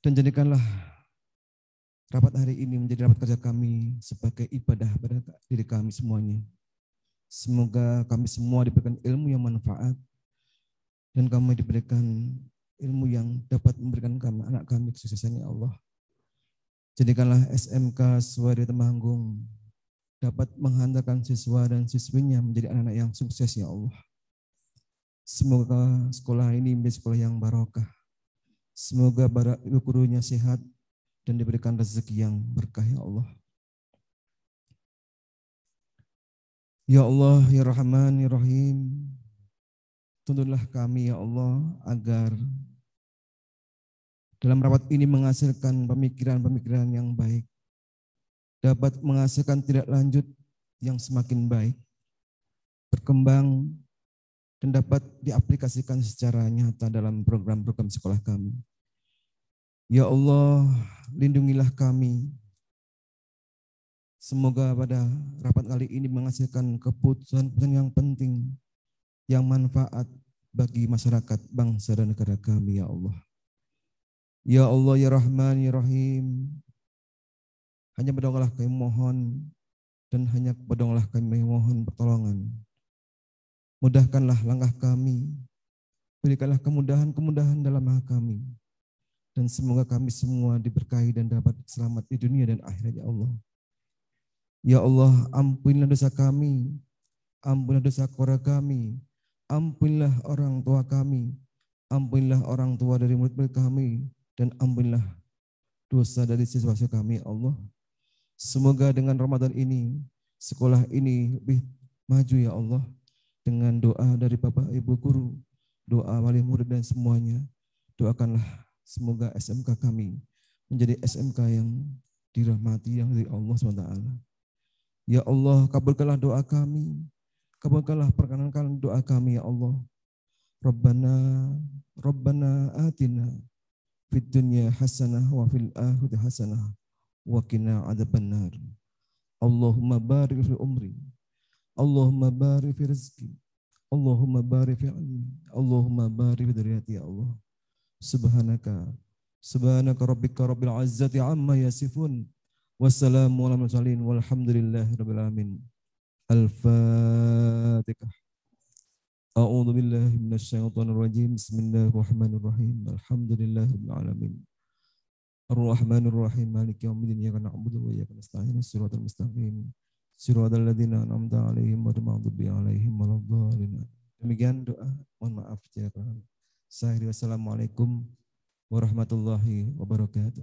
Speaker 7: dan jadikanlah rapat hari ini menjadi rapat kerja kami sebagai ibadah pada diri kami semuanya. Semoga kami semua diberikan ilmu yang manfaat dan kami diberikan ilmu yang dapat memberikan kami, anak kami kesuksesan ya Allah. Jadikanlah SMK Swadaya Temanggung dapat menghantarkan siswa dan siswinya menjadi anak-anak yang sukses ya Allah. Semoga sekolah ini menjadi sekolah yang barokah. Semoga para ibu gurunya sehat dan diberikan rezeki yang berkah ya Allah. Ya Allah, ya Rahman, ya Rahim, tuntunlah kami ya Allah agar dalam rapat ini menghasilkan pemikiran-pemikiran yang baik, dapat menghasilkan tindak lanjut yang semakin baik, berkembang, dan dapat diaplikasikan secara nyata dalam program-program sekolah kami. Ya Allah, lindungilah kami. Semoga pada rapat kali ini menghasilkan keputusan-keputusan yang penting, yang manfaat bagi masyarakat, bangsa, dan negara kami, ya Allah. Ya Allah, ya Rahman, ya Rahim, hanya pada Allah kami mohon, dan hanya kepada Allah kami mohon pertolongan. Mudahkanlah langkah kami, berikanlah kemudahan-kemudahan dalam langkah kami, dan semoga kami semua diberkahi dan dapat selamat di dunia dan akhirat, ya Allah. Ya Allah, ampunilah dosa kami, ampunilah dosa keluarga kami, ampunilah orang tua kami, ampunilah orang tua dari murid-murid kami, dan ampunilah dosa dari siswa-siswa kami, ya Allah. Semoga dengan Ramadan ini, sekolah ini lebih maju ya Allah, dengan doa dari Bapak Ibu Guru, doa wali murid dan semuanya. Doakanlah semoga SMK kami menjadi SMK yang dirahmati yang dari Allah SWT. Ya Allah, kabulkanlah doa kami, kabulkanlah perkenankan doa kami ya Allah. Rabbana atina fid dunya hasanah wa fil akhirati hasanah wa qina adzabannar. Allahumma barik fi umri, Allahumma barik fi rizqi, Allahumma barik fi ilmi, Allahumma barik fi dzurriyyati ya Allah. Subhanaka rabbika rabbil izzati amma yasifun. Wassalamu ala mursalin walhamdulillahi rabbil alamin. Al-Fatihah. A'udzu billahi minasyaitonir rajim. Bismillahirrahmanirrahim. Alhamdulillahi rabbil alamin. Ar-Rahmanir Rahim, Maliki Yaumiddin, Iyyaka na'budu wa iyyaka nasta'in, Shiratal mustaqim, Shiratal ladzina an'amta 'alaihim ghairil maghdubi 'alaihim waladdallin. Demikian doa. Mohon maaf jika kurang. Assalamualaikum warahmatullahi wabarakatuh.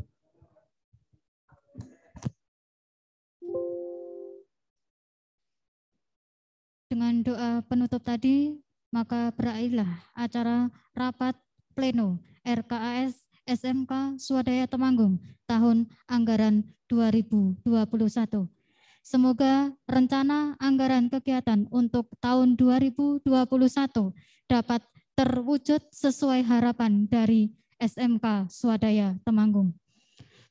Speaker 4: Dengan doa penutup tadi, maka berakhirlah acara rapat pleno RKAS SMK Swadaya Temanggung tahun anggaran 2021. Semoga rencana anggaran kegiatan untuk tahun 2021 dapat terwujud sesuai harapan dari SMK Swadaya Temanggung.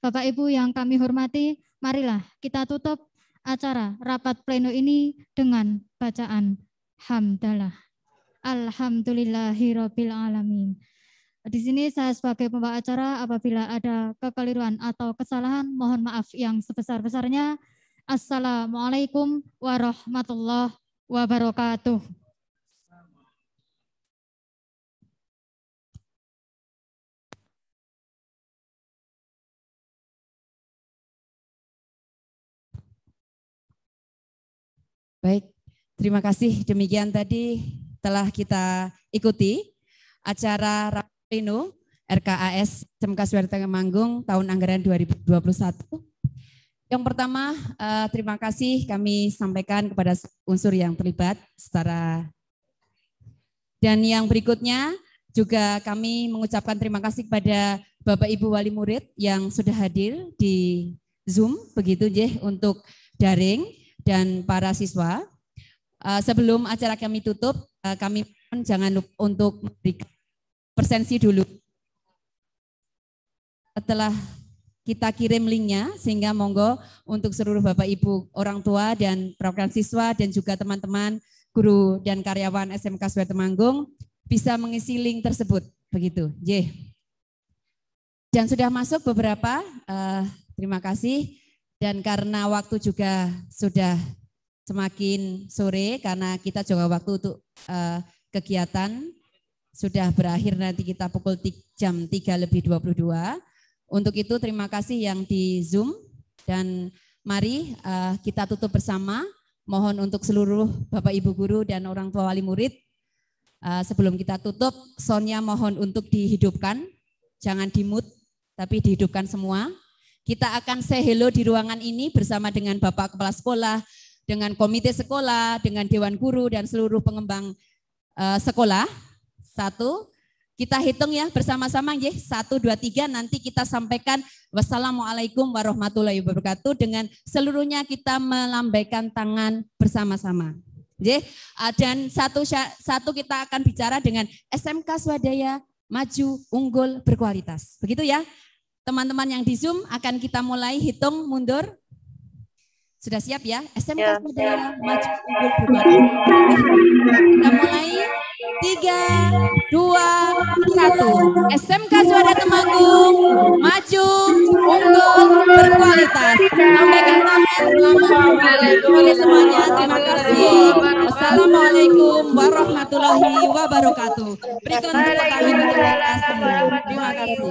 Speaker 4: Bapak Ibu yang kami hormati, marilah kita tutup acara rapat pleno ini dengan bacaan hamdalah. Alhamdulillahirabbil alamin. Di sini saya sebagai pembawa acara, apabila ada kekeliruan atau kesalahan, mohon maaf yang sebesar-besarnya. Assalamualaikum warahmatullahi wabarakatuh.
Speaker 2: Baik, terima kasih. Demikian tadi telah kita ikuti acara rapat pleno RKAS SMK Swadaya Temanggung tahun anggaran 2021. Yang pertama, terima kasih kami sampaikan kepada unsur yang terlibat secara, dan yang berikutnya juga kami mengucapkan terima kasih kepada Bapak Ibu Wali Murid yang sudah hadir di Zoom, begitu Jeh, untuk daring, dan para siswa. Sebelum acara kami tutup, kami mohon jangan lupa untuk memberikan presensi dulu. Setelah kita kirim linknya, sehingga monggo untuk seluruh Bapak Ibu orang tua dan perwakilan siswa dan juga teman-teman guru dan karyawan SMK Swadaya Temanggung bisa mengisi link tersebut, begitu. Jeh. Dan sudah masuk beberapa, terima kasih. Dan karena waktu juga sudah semakin sore, karena kita juga waktu untuk kegiatan sudah berakhir, nanti kita pukul jam 3:22. Untuk itu terima kasih yang di Zoom, dan mari kita tutup bersama. Mohon untuk seluruh Bapak Ibu guru dan orang tua wali murid, sebelum kita tutup, soundnya mohon untuk dihidupkan, jangan di-mute, tapi dihidupkan semua. Kita akan say hello di ruangan ini bersama dengan Bapak Kepala Sekolah, dengan komite sekolah, dengan Dewan Guru dan seluruh pengembang sekolah. 1, kita hitung ya bersama-sama ya. 1, 2, 3, nanti kita sampaikan wassalamualaikum warahmatullahi wabarakatuh. Dengan seluruhnya kita melambaikan tangan bersama-sama. Dan satu kita akan bicara dengan SMK Swadaya maju, unggul, berkualitas. Begitu ya. Teman-teman yang di Zoom akan kita mulai hitung mundur. Sudah siap ya? SMK Swadaya maju, unggul, berkualitas. Kita mulai 3, 2, 1. SMK Swadaya Temanggung maju, unggul, berkualitas. Lambaikan tangan, selamat sore semuanya. Terima kasih. Wassalamualaikum warahmatullahi wabarakatuh. Berikan tepuk tangan untuk kita semua. Terima kasih.